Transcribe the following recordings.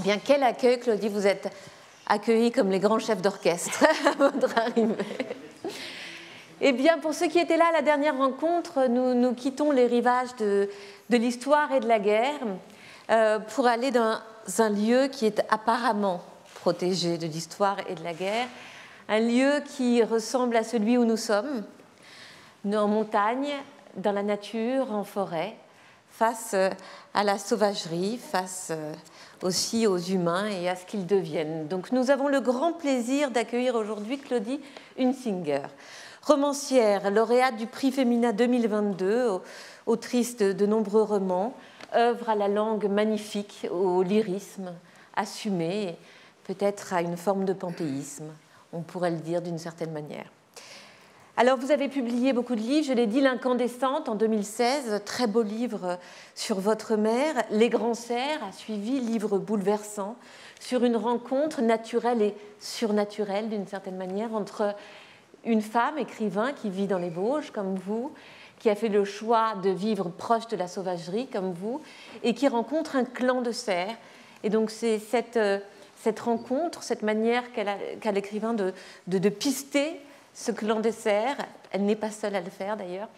bien, quel accueil, Claudie, vous êtes accueillis comme les grands chefs d'orchestre à votre arrivée. Eh bien, pour ceux qui étaient là à la dernière rencontre, nous quittons les rivages de l'histoire et de la guerre pour aller dans un lieu qui est apparemment protégé de l'histoire et de la guerre, un lieu qui ressemble à celui où nous sommes, en montagne, dans la nature, en forêt, face à la sauvagerie, face aussi aux humains et à ce qu'ils deviennent. Donc nous avons le grand plaisir d'accueillir aujourd'hui Claudie Hunsinger, romancière, lauréate du prix Femina 2022, autrice de nombreux romans, œuvre à la langue magnifique, au lyrisme assumé, peut-être à une forme de panthéisme, on pourrait le dire d'une certaine manière. Alors, vous avez publié beaucoup de livres, je l'ai dit, L'Incandescente en 2016, très beau livre sur votre mère. Les Grands Cerfs a suivi, livre bouleversant, sur une rencontre naturelle et surnaturelle, d'une certaine manière, entre une femme écrivain qui vit dans les Vosges, comme vous, qui a fait le choix de vivre proche de la sauvagerie, comme vous, et qui rencontre un clan de cerfs. Et donc, c'est cette rencontre, cette manière qu'a l'écrivain de pister ce clan des cerfs, elle n'est pas seule à le faire d'ailleurs,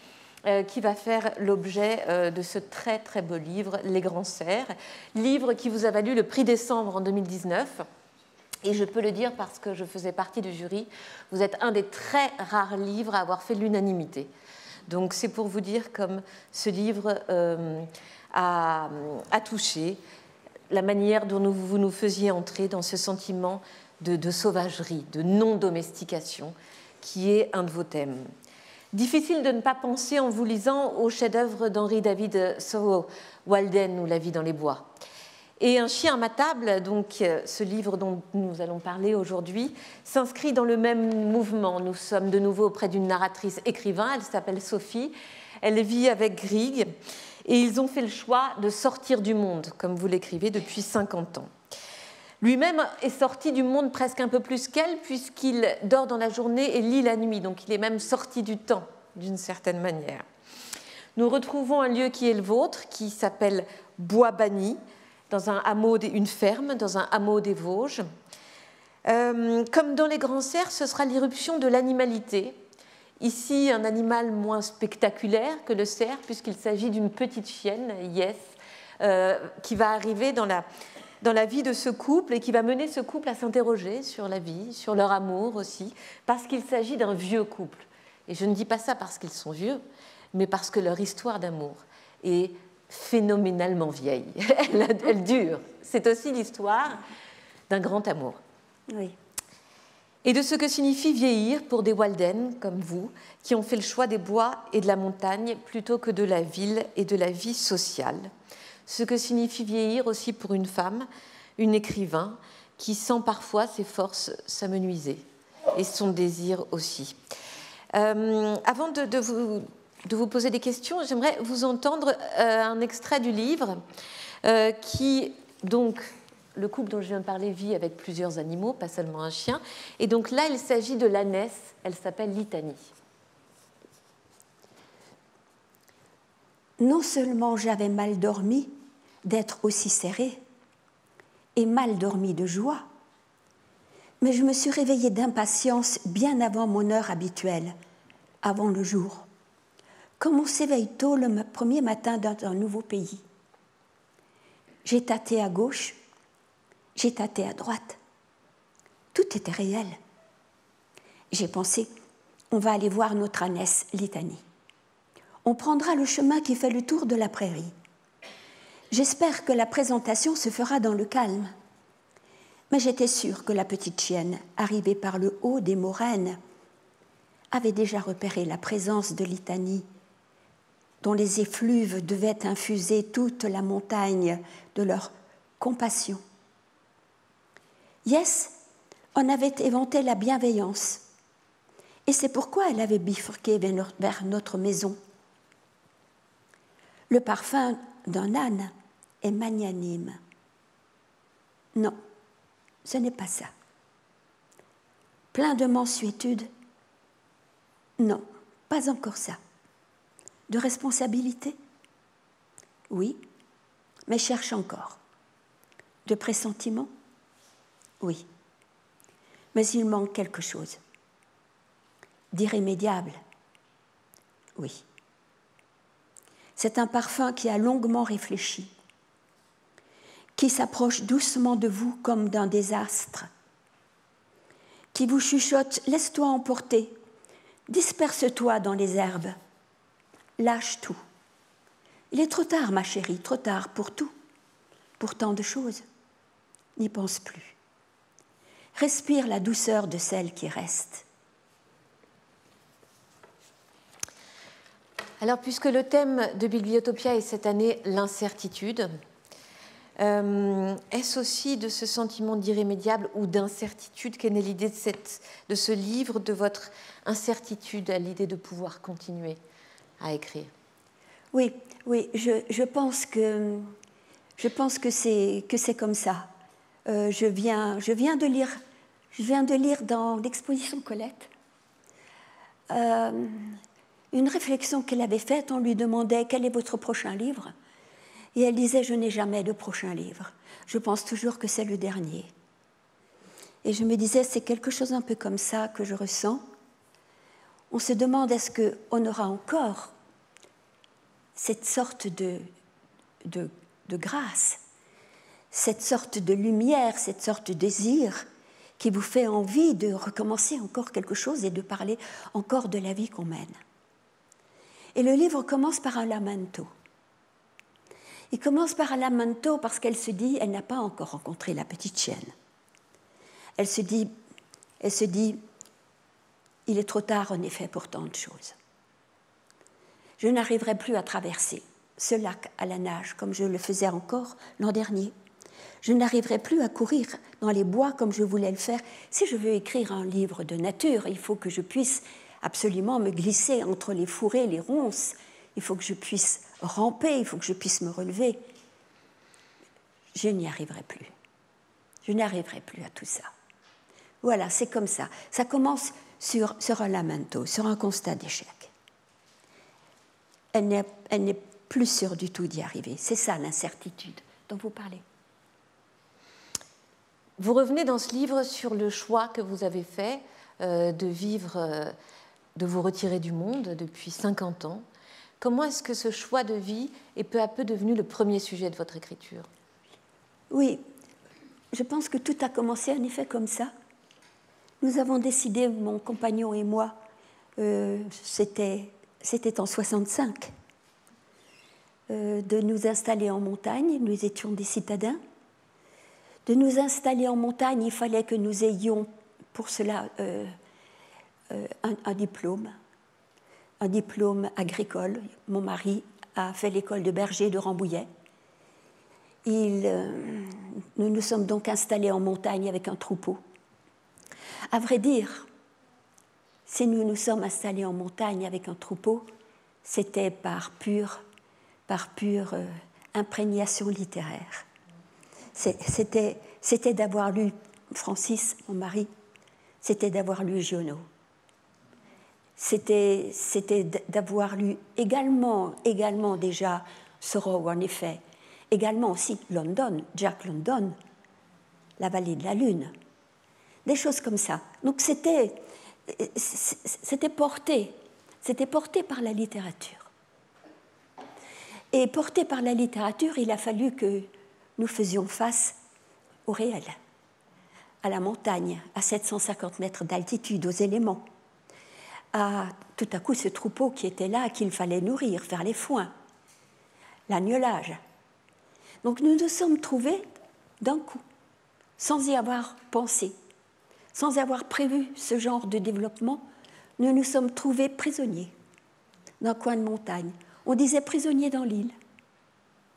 qui va faire l'objet de ce très très beau livre, Les Grands Cerfs, livre qui vous a valu le prix Décembre en 2019. Et je peux le dire parce que je faisais partie du jury, vous êtes un des très rares livres à avoir fait l'unanimité. Donc c'est pour vous dire comme ce livre a touché la manière dont vous nous faisiez entrer dans ce sentiment de sauvagerie, de non-domestication, qui est un de vos thèmes. Difficile de ne pas penser en vous lisant au chef-d'œuvre d'Henry David Thoreau, Walden ou La vie dans les bois. Et Un chien à ma table, donc ce livre dont nous allons parler aujourd'hui, s'inscrit dans le même mouvement. Nous sommes de nouveau auprès d'une narratrice écrivain, elle s'appelle Sophie, elle vit avec Grieg, et ils ont fait le choix de sortir du monde, comme vous l'écrivez, depuis 50 ans. Lui-même est sorti du monde presque un peu plus qu'elle, puisqu'il dort dans la journée et lit la nuit, donc il est même sorti du temps, d'une certaine manière. Nous retrouvons un lieu qui est le vôtre, qui s'appelle Bois-Banni, dans un hameau, une ferme, dans un hameau des Vosges. Comme dans Les Grands Cerfs, ce sera l'irruption de l'animalité. Ici, un animal moins spectaculaire que le cerf, puisqu'il s'agit d'une petite chienne, Yes, qui va arriver dans la vie de ce couple et qui va mener ce couple à s'interroger sur la vie, sur leur amour aussi, parce qu'il s'agit d'un vieux couple. Et je ne dis pas ça parce qu'ils sont vieux, mais parce que leur histoire d'amour est phénoménalement vieille. Elle dure. C'est aussi l'histoire d'un grand amour. Oui. Et de ce que signifie vieillir pour des Walden comme vous, qui ont fait le choix des bois et de la montagne plutôt que de la ville et de la vie sociale. Ce que signifie vieillir aussi pour une femme, une écrivain, qui sent parfois ses forces s'amenuiser, et son désir aussi. Avant de vous poser des questions, j'aimerais vous entendre un extrait du livre qui, donc, le couple dont je viens de parler vit avec plusieurs animaux, pas seulement un chien, et donc là, il s'agit de l'ânesse, elle s'appelle Litanie. Non seulement j'avais mal dormi d'être aussi serrée et mal dormi de joie, mais je me suis réveillée d'impatience bien avant mon heure habituelle, avant le jour, comme on s'éveille tôt le premier matin dans un nouveau pays. J'ai tâté à gauche, j'ai tâté à droite. Tout était réel. J'ai pensé, on va aller voir notre ânesse Litanie. On prendra le chemin qui fait le tour de la prairie. J'espère que la présentation se fera dans le calme. Mais j'étais sûre que la petite chienne, arrivée par le haut des moraines, avait déjà repéré la présence de Litanie, dont les effluves devaient infuser toute la montagne de leur compassion. Yes en avait éventé la bienveillance, et c'est pourquoi elle avait bifurqué vers notre maison. Le parfum d'un âne est magnanime. Non, ce n'est pas ça. Plein de mansuétude? Non, pas encore ça. De responsabilité? Oui, mais cherche encore. de pressentiment? Oui. Mais il manque quelque chose. D'irrémédiable? Oui. C'est un parfum qui a longuement réfléchi, qui s'approche doucement de vous comme d'un désastre, qui vous chuchote « Laisse-toi emporter, disperse-toi dans les herbes, lâche tout. Il est trop tard, ma chérie, trop tard pour tout, pour tant de choses. N'y pense plus. Respire la douceur de celle qui reste. » Alors, puisque le thème de Bibliotopia est cette année l'incertitude, est-ce aussi de ce sentiment d'irrémédiable ou d'incertitude qu'est née l'idée de ce livre, de votre incertitude à l'idée de pouvoir continuer à écrire? Oui, je pense que c'est comme ça. Je viens de lire dans l'exposition Colette une réflexion qu'elle avait faite. On lui demandait quel est votre prochain livre, et elle disait je n'ai jamais de prochain livre. Je pense toujours que c'est le dernier. Et je me disais c'est quelque chose un peu comme ça que je ressens. On se demande est-ce qu'on aura encore cette sorte de grâce, cette sorte de lumière, cette sorte de désir qui vous fait envie de recommencer encore quelque chose et de parler encore de la vie qu'on mène. Et le livre commence par un lamento. Il commence par un lamento parce qu'elle se dit, elle n'a pas encore rencontré la petite chienne. Elle se dit, il est trop tard en effet pour tant de choses. Je n'arriverai plus à traverser ce lac à la nage comme je le faisais encore l'an dernier. Je n'arriverai plus à courir dans les bois comme je voulais le faire. Si je veux écrire un livre de nature, il faut que je puisse absolument me glisser entre les fourrés, les ronces. Il faut que je puisse ramper, il faut que je puisse me relever. Je n'y arriverai plus. Je n'arriverai plus à tout ça. Voilà, c'est comme ça. Ça commence sur un lamento, sur un constat d'échec. Elle n'est plus sûre du tout d'y arriver. C'est ça l'incertitude dont vous parlez. Vous revenez dans ce livre sur le choix que vous avez fait de vivre, de vous retirer du monde depuis 50 ans. Comment est-ce que ce choix de vie est peu à peu devenu le premier sujet de votre écriture? Oui, je pense que tout a commencé en effet comme ça. Nous avons décidé, mon compagnon et moi, c'était en 65, de nous installer en montagne. Nous étions des citadins. De nous installer en montagne, il fallait que nous ayons pour cela un diplôme agricole. Mon mari a fait l'école de berger de Rambouillet. Nous nous sommes donc installés en montagne avec un troupeau. À vrai dire, si nous nous sommes installés en montagne avec un troupeau, c'était par pure imprégnation littéraire. C'était d'avoir lu Francis, mon mari, c'était d'avoir lu Giono. C'était d'avoir lu également déjà Thoreau, en effet, également aussi London, Jack London, La vallée de la lune, des choses comme ça. Donc c'était porté par la littérature. Et porté par la littérature, il a fallu que nous faisions face au réel, à la montagne, à 750 mètres d'altitude, aux éléments, à tout à coup ce troupeau qui était là, qu'il fallait nourrir, faire les foins, l'agnelage. Donc nous nous sommes trouvés d'un coup, sans y avoir pensé, sans avoir prévu ce genre de développement, nous nous sommes trouvés prisonniers d'un coin de montagne. On disait prisonniers dans l'île.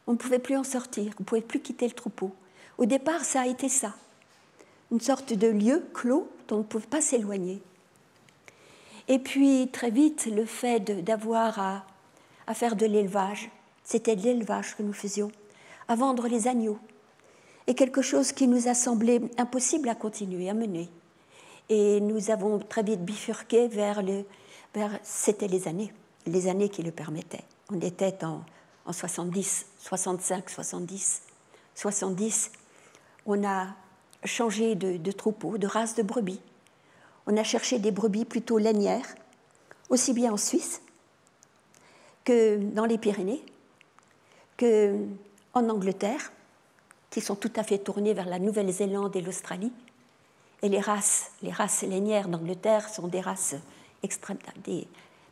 On ne pouvait plus en sortir, on ne pouvait plus quitter le troupeau. Au départ, ça a été ça, une sorte de lieu clos dont on ne pouvait pas s'éloigner. Et puis, très vite, le fait d'avoir à faire de l'élevage, c'était de l'élevage que nous faisions, à vendre les agneaux, et quelque chose qui nous a semblé impossible à continuer, à mener. Et nous avons très vite bifurqué c'était les années qui le permettaient. On était en 70, 65, 70. on a changé de troupeau, de race de brebis. On a cherché des brebis plutôt lainières, aussi bien en Suisse que dans les Pyrénées, qu'en Angleterre, qui sont tout à fait tournées vers la Nouvelle-Zélande et l'Australie. Et les races lainières d'Angleterre sont des races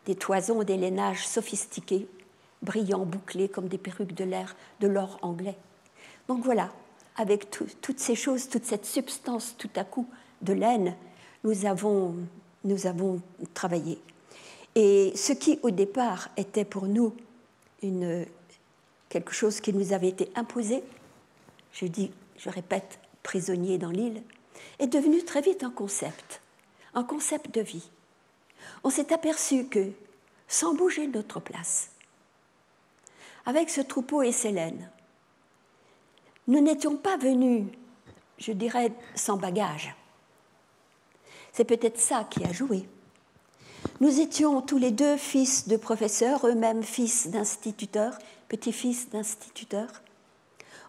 des toisons, des lainages sophistiqués, brillants, bouclés comme des perruques de l'or anglais. Donc voilà, avec toutes ces choses, toute cette substance tout à coup de laine, nous avons travaillé. Et ce qui au départ était pour nous quelque chose qui nous avait été imposé, je répète, prisonnier dans l'île, est devenu très vite un concept de vie. On s'est aperçu que, sans bouger de notre place, avec ce troupeau et ces laines, nous n'étions pas venus, je dirais, sans bagage. C'est peut-être ça qui a joué. Nous étions tous les deux fils de professeurs, eux-mêmes fils d'instituteurs, petits-fils d'instituteurs.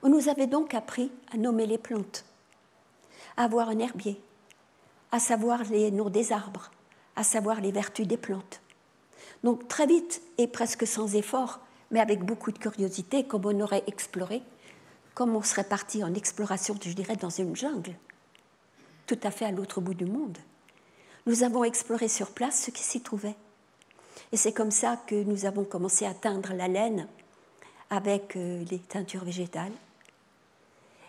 On nous avait donc appris à nommer les plantes, à avoir un herbier, à savoir les noms des arbres, à savoir les vertus des plantes. Donc très vite et presque sans effort, mais avec beaucoup de curiosité, comme on aurait exploré, comme on serait parti en exploration, je dirais, dans une jungle, tout à fait à l'autre bout du monde. Nous avons exploré sur place ce qui s'y trouvait. Et c'est comme ça que nous avons commencé à teindre la laine avec les teintures végétales,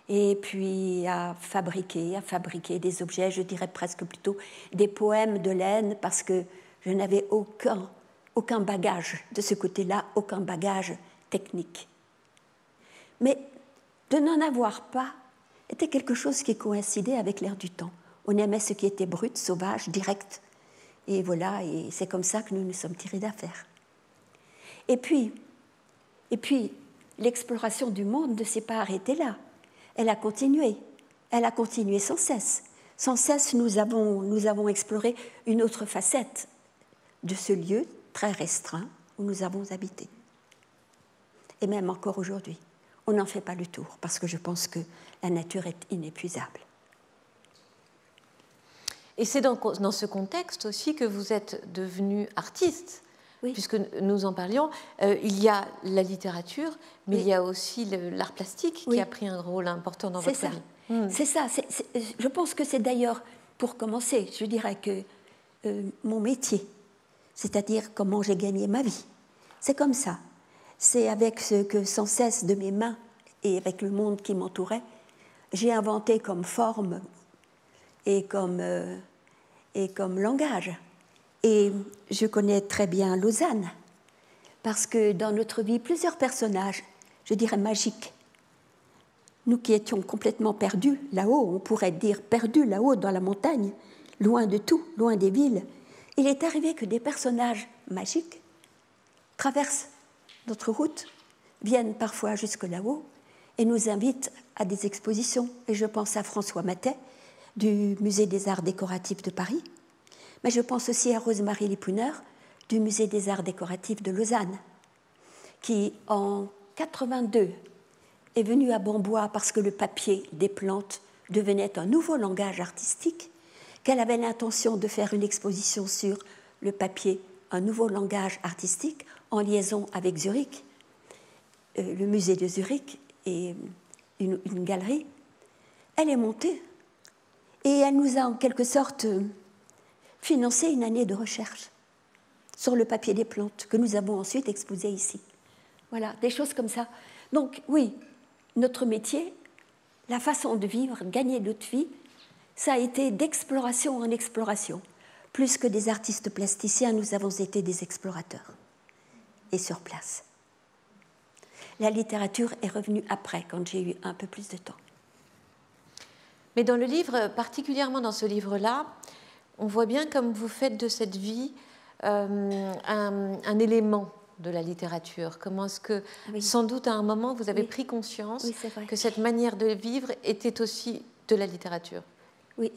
et puis à fabriquer des objets, je dirais presque plutôt des poèmes de laine, parce que je n'avais aucun bagage de ce côté-là, aucun bagage technique. Mais de n'en avoir pas était quelque chose qui coïncidait avec l'air du temps. On aimait ce qui était brut, sauvage, direct. Et voilà, et c'est comme ça que nous nous sommes tirés d'affaire. Et puis l'exploration du monde ne s'est pas arrêtée là. Elle a continué sans cesse. Sans cesse, nous avons exploré une autre facette de ce lieu très restreint où nous avons habité. Et même encore aujourd'hui, on n'en fait pas le tour, parce que je pense que la nature est inépuisable. Et c'est dans ce contexte aussi que vous êtes devenu artiste, oui. Puisque nous en parlions. Il y a la littérature, mais oui. Il y a aussi l'art plastique oui. Qui a pris un rôle important dans votre vie. C'est ça. Je pense que c'est d'ailleurs, pour commencer, je dirais que mon métier, c'est-à-dire comment j'ai gagné ma vie, c'est comme ça. C'est avec ce que sans cesse de mes mains et avec le monde qui m'entourait, j'ai inventé comme forme et comme langage. Et je connais très bien Lausanne, parce que dans notre vie, plusieurs personnages, je dirais magiques, nous qui étions complètement perdus là-haut, on pourrait dire perdus là-haut dans la montagne, loin de tout, loin des villes, il est arrivé que des personnages magiques traversent notre route, viennent parfois jusque là-haut et nous invitent à des expositions. Et je pense à François Matet, du Musée des Arts Décoratifs de Paris, mais je pense aussi à Rosemarie Lipouner, du Musée des Arts Décoratifs de Lausanne, qui, en 82, est venue à Bambois parce que le papier des plantes devenait un nouveau langage artistique, qu'elle avait l'intention de faire une exposition sur le papier, un nouveau langage artistique, en liaison avec Zurich, le musée de Zurich et une galerie. Elle est montée et elle nous a en quelque sorte financé une année de recherche sur le papier des plantes que nous avons ensuite exposé ici. Voilà, des choses comme ça. Donc oui, notre métier, la façon de vivre, gagner notre vie, ça a été d'exploration en exploration. Plus que des artistes plasticiens, nous avons été des explorateurs et sur place. La littérature est revenue après, quand j'ai eu un peu plus de temps. Mais dans le livre, particulièrement dans ce livre-là, on voit bien comme vous faites de cette vie un élément de la littérature. Comment est-ce que, oui. Sans doute à un moment, vous avez pris conscience que cette manière de vivre était aussi de la littérature. Oui.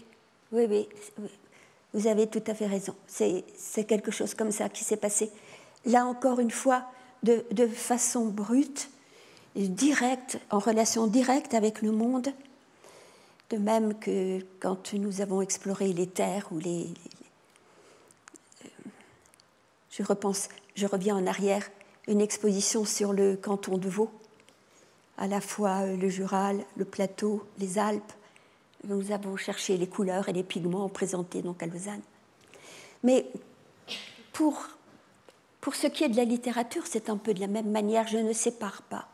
Vous avez tout à fait raison. C'est quelque chose comme ça qui s'est passé. Là, encore une fois, de façon brute, directe, en relation directe avec le monde. De même que quand nous avons exploré les terres ou je reviens en arrière, une exposition sur le canton de Vaud, à la fois le Jura, le plateau, les Alpes. Nous avons cherché les couleurs et les pigments présentés donc à Lausanne. Mais pour ce qui est de la littérature, c'est un peu de la même manière, je ne sépare pas.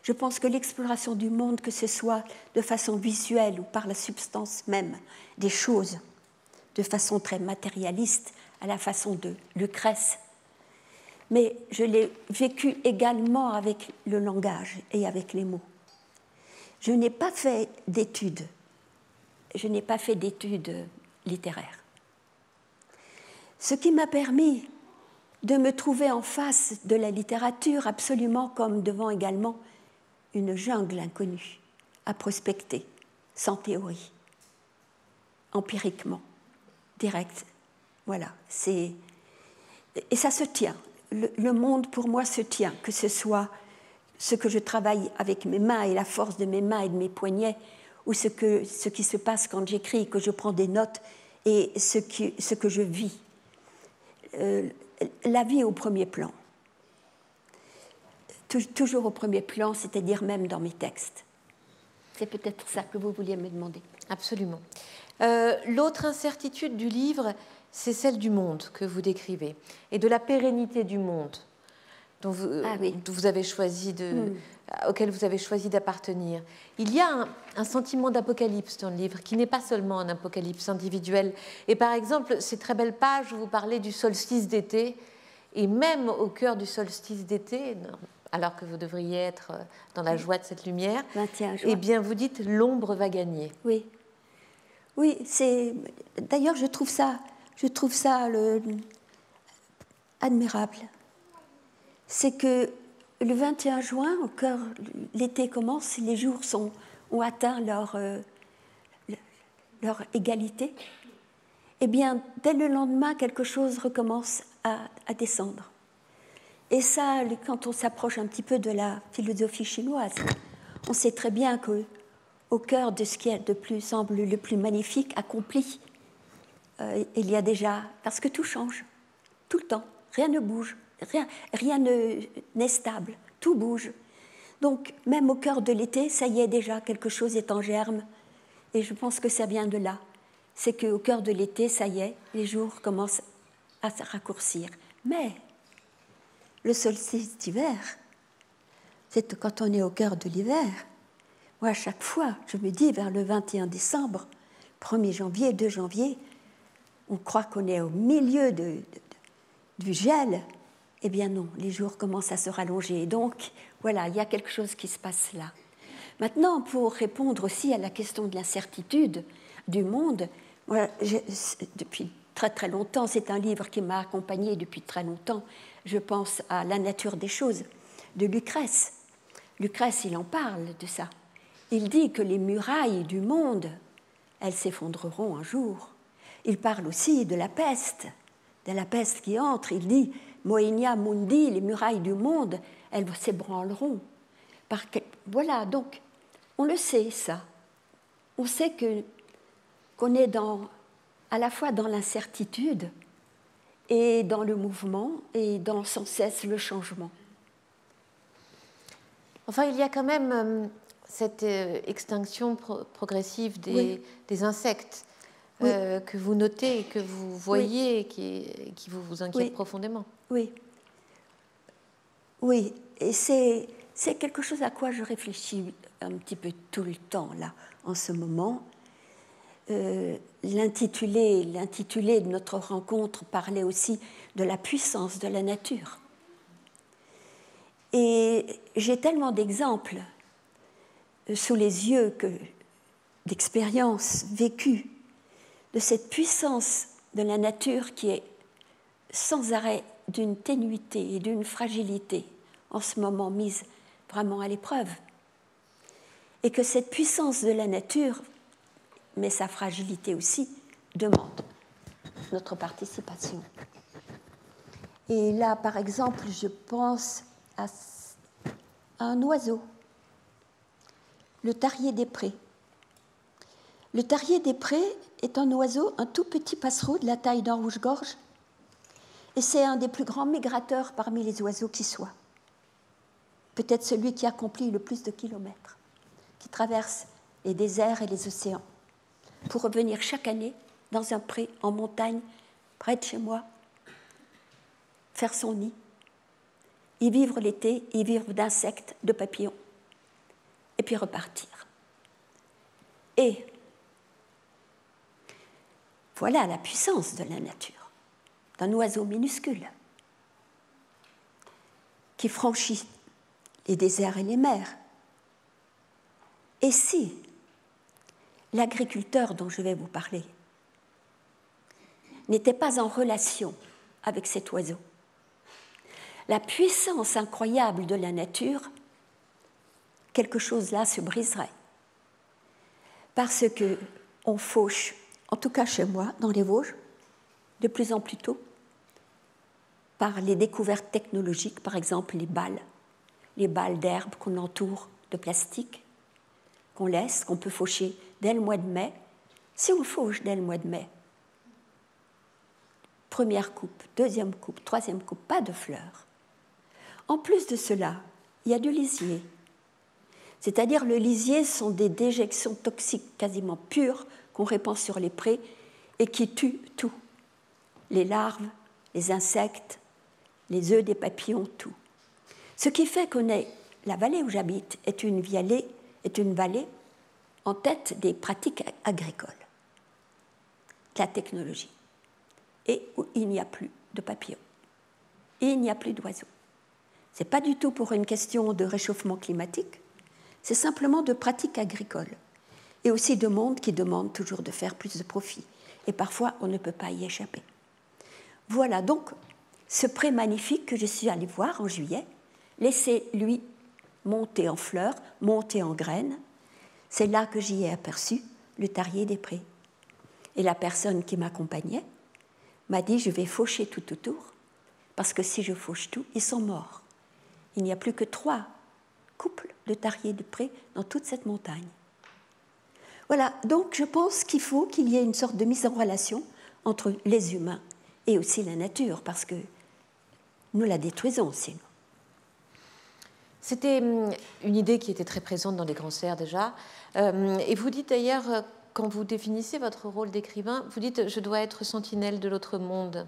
Je pense que l'exploration du monde, que ce soit de façon visuelle ou par la substance même des choses, de façon très matérialiste, à la façon de Lucrèce, mais je l'ai vécu également avec le langage et avec les mots. Je n'ai pas fait d'études littéraires. Ce qui m'a permis de me trouver en face de la littérature absolument comme devant également une jungle inconnue, à prospecter, sans théorie, empiriquement, direct. Voilà, et ça se tient. Le monde, pour moi, se tient, que ce soit ce que je travaille avec mes mains et la force de mes mains et de mes poignets, ou ce qui se passe quand j'écris, que je prends des notes, et ce que je vis. La vie au premier plan. Toujours au premier plan, c'est-à-dire même dans mes textes. C'est peut-être ça que vous vouliez me demander. Absolument. L'autre incertitude du livre, c'est celle du monde que vous décrivez, et de la pérennité du monde dont vous avez choisi auquel vous avez choisi d'appartenir. Il y a un sentiment d'apocalypse dans le livre, qui n'est pas seulement un apocalypse individuel. Et par exemple, ces très belles pages où vous parlez du solstice d'été, et même au cœur du solstice d'été, alors que vous devriez être dans la joie de cette lumière, 21 juin. Eh bien, vous dites « l'ombre va gagner ». Oui, oui, d'ailleurs, je trouve ça admirable. C'est que le 21 juin, l'été commence, les jours ont atteint leur égalité. Eh bien, dès le lendemain, quelque chose recommence à descendre. Et ça, quand on s'approche un petit peu de la philosophie chinoise, on sait très bien qu'au cœur de ce qui est semble le plus magnifique accompli, il y a déjà... Parce que tout change, tout le temps, rien ne bouge, rien n'est stable, tout bouge. Donc, même au cœur de l'été, ça y est déjà, quelque chose est en germe. Et je pense que ça vient de là. C'est qu'au cœur de l'été, ça y est, les jours commencent à se raccourcir. Mais le solstice d'hiver, c'est quand on est au cœur de l'hiver. Moi, à chaque fois, je me dis, vers le 21 décembre, 1er janvier, 2 janvier, on croit qu'on est au milieu du gel. Eh bien non, les jours commencent à se rallonger. Donc, voilà, il y a quelque chose qui se passe là. Maintenant, pour répondre aussi à la question de l'incertitude du monde, moi, depuis très très longtemps, c'est un livre qui m'a accompagnée depuis très longtemps. Je pense à La nature des choses de Lucrèce. Lucrèce, il en parle de ça. Il dit que les murailles du monde, elles s'effondreront un jour. Il parle aussi de la peste qui entre. Il dit Moenia mundi, les murailles du monde, elles s'ébranleront. Voilà, donc on le sait ça. On sait qu'on est à la fois dans l'incertitude et dans le mouvement et dans sans cesse le changement. Enfin, il y a quand même cette extinction progressive des insectes que vous notez, que vous voyez, qui vous inquiète profondément. Oui. Oui, et c'est quelque chose à quoi je réfléchis un petit peu tout le temps, là, en ce moment. L'intitulé de notre rencontre parlait aussi de la puissance de la nature. Et j'ai tellement d'exemples sous les yeux d'expériences vécues de cette puissance de la nature qui est sans arrêt d'une ténuité et d'une fragilité en ce moment mise vraiment à l'épreuve. Et que cette puissance de la nature, mais sa fragilité aussi, demande notre participation. Et là, par exemple, je pense à un oiseau, le tarier des prés. Le tarier des prés est un oiseau, un tout petit passereau de la taille d'un rouge-gorge, et c'est un des plus grands migrateurs parmi les oiseaux qui soient. Peut-être celui qui accomplit le plus de kilomètres, qui traverse les déserts et les océans, pour revenir chaque année dans un pré en montagne, près de chez moi, faire son nid, y vivre l'été, y vivre d'insectes, de papillons, et puis repartir. Et voilà la puissance de la nature, d'un oiseau minuscule qui franchit les déserts et les mers. Et si l'agriculteur dont je vais vous parler n'était pas en relation avec cet oiseau, la puissance incroyable de la nature, quelque chose là se briserait. Parce qu'on fauche, en tout cas chez moi, dans les Vosges, de plus en plus tôt, par les découvertes technologiques, par exemple les balles d'herbe qu'on entoure de plastique, qu'on laisse, qu'on peut faucher dès le mois de mai. Si on fauche dès le mois de mai, première coupe, deuxième coupe, troisième coupe, pas de fleurs. En plus de cela, il y a du lisier. C'est-à-dire le lisier sont des déjections toxiques quasiment pures qu'on répand sur les prés et qui tuent tout. Les larves, les insectes, les œufs des papillons, tout. Ce qui fait qu'on est, la vallée où j'habite est une vallée en tête des pratiques agricoles, de la technologie, et où il n'y a plus de papillons, et il n'y a plus d'oiseaux. Ce n'est pas du tout pour une question de réchauffement climatique, c'est simplement de pratiques agricoles, et aussi de monde qui demande toujours de faire plus de profit, et parfois on ne peut pas y échapper. Voilà donc ce pré magnifique que je suis allée voir en juillet, laissez-lui monter en fleurs, monter en graines. C'est là que j'y ai aperçu le tarier des prés. Et la personne qui m'accompagnait m'a dit « Je vais faucher tout autour, parce que si je fauche tout, ils sont morts. » Il n'y a plus que 3 couples de tariers des prés dans toute cette montagne. Voilà, donc je pense qu'il faut qu'il y ait une sorte de mise en relation entre les humains et aussi la nature, parce que nous la détruisons sinon. C'était une idée qui était très présente dans les grands cerfs déjà. Et vous dites d'ailleurs, quand vous définissez votre rôle d'écrivain, vous dites « je dois être sentinelle de l'autre monde ».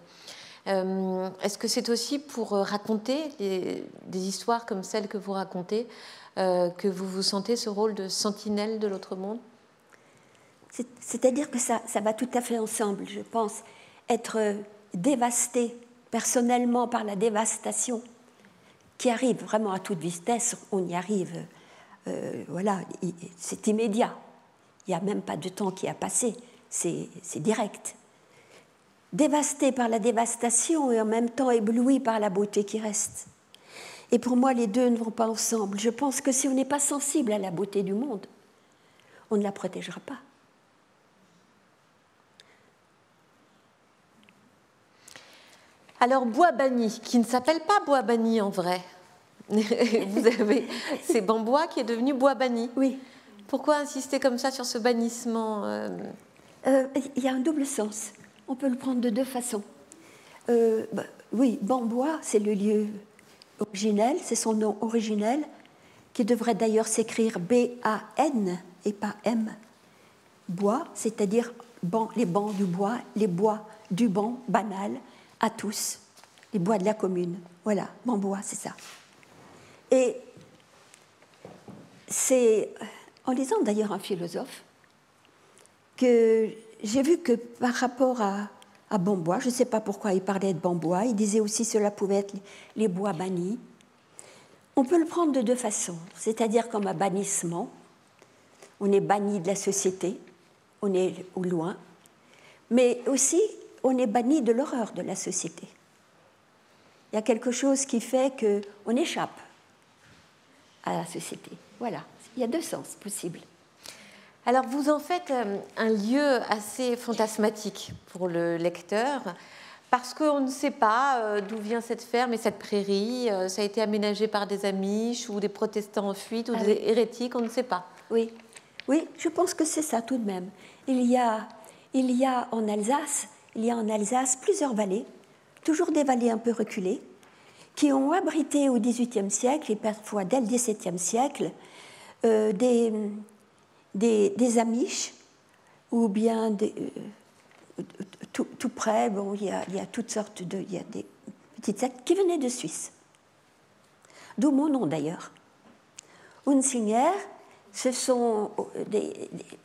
Est-ce que c'est aussi pour raconter des histoires comme celles que vous racontez, que vous vous sentez ce rôle de sentinelle de l'autre monde? C'est-à-dire que ça va tout à fait ensemble, je pense. Être dévasté personnellement par la dévastation qui arrive vraiment à toute vitesse, on y arrive, voilà, c'est immédiat. Il n'y a même pas de temps qui a passé, c'est direct. Dévasté par la dévastation et en même temps ébloui par la beauté qui reste. Et pour moi, les deux ne vont pas ensemble. Je pense que si on n'est pas sensible à la beauté du monde, on ne la protégera pas. Alors, bois banni, qui ne s'appelle pas bois banni en vrai. Vous avez, c'est Bambois qui est devenu bois banni. Oui. Pourquoi insister comme ça sur ce bannissement? Il y a un double sens. On peut le prendre de 2 façons. Oui, Bambois, c'est le lieu originel, c'est son nom originel, qui devrait d'ailleurs s'écrire B-A-N et pas M. Bois, c'est-à-dire les bancs du bois, les bois du banc banal, à tous, les bois de la commune. Voilà, Bambois, c'est ça. Et c'est en lisant d'ailleurs un philosophe que j'ai vu que par rapport à Bambois, je ne sais pas pourquoi il parlait de Bambois, il disait aussi que cela pouvait être les bois bannis. On peut le prendre de 2 façons, c'est-à-dire comme un bannissement. On est banni de la société, on est au loin, mais aussi on est banni de l'horreur de la société. Il y a quelque chose qui fait qu'on échappe à la société. Voilà, il y a 2 sens possibles. Alors, vous en faites un lieu assez fantasmatique pour le lecteur, parce qu'on ne sait pas d'où vient cette ferme et cette prairie. Ça a été aménagé par des Amish ou des protestants en fuite ou des hérétiques, on ne sait pas. Oui, Oui, je pense que c'est ça tout de même. Il y a en Alsace plusieurs vallées, toujours des vallées un peu reculées, qui ont abrité au XVIIIe siècle et parfois dès le XVIIe siècle des Amish ou bien tout près. Bon, il y a toutes sortes il y a des petites sectes qui venaient de Suisse, d'où mon nom d'ailleurs. Hunsinger, ce sont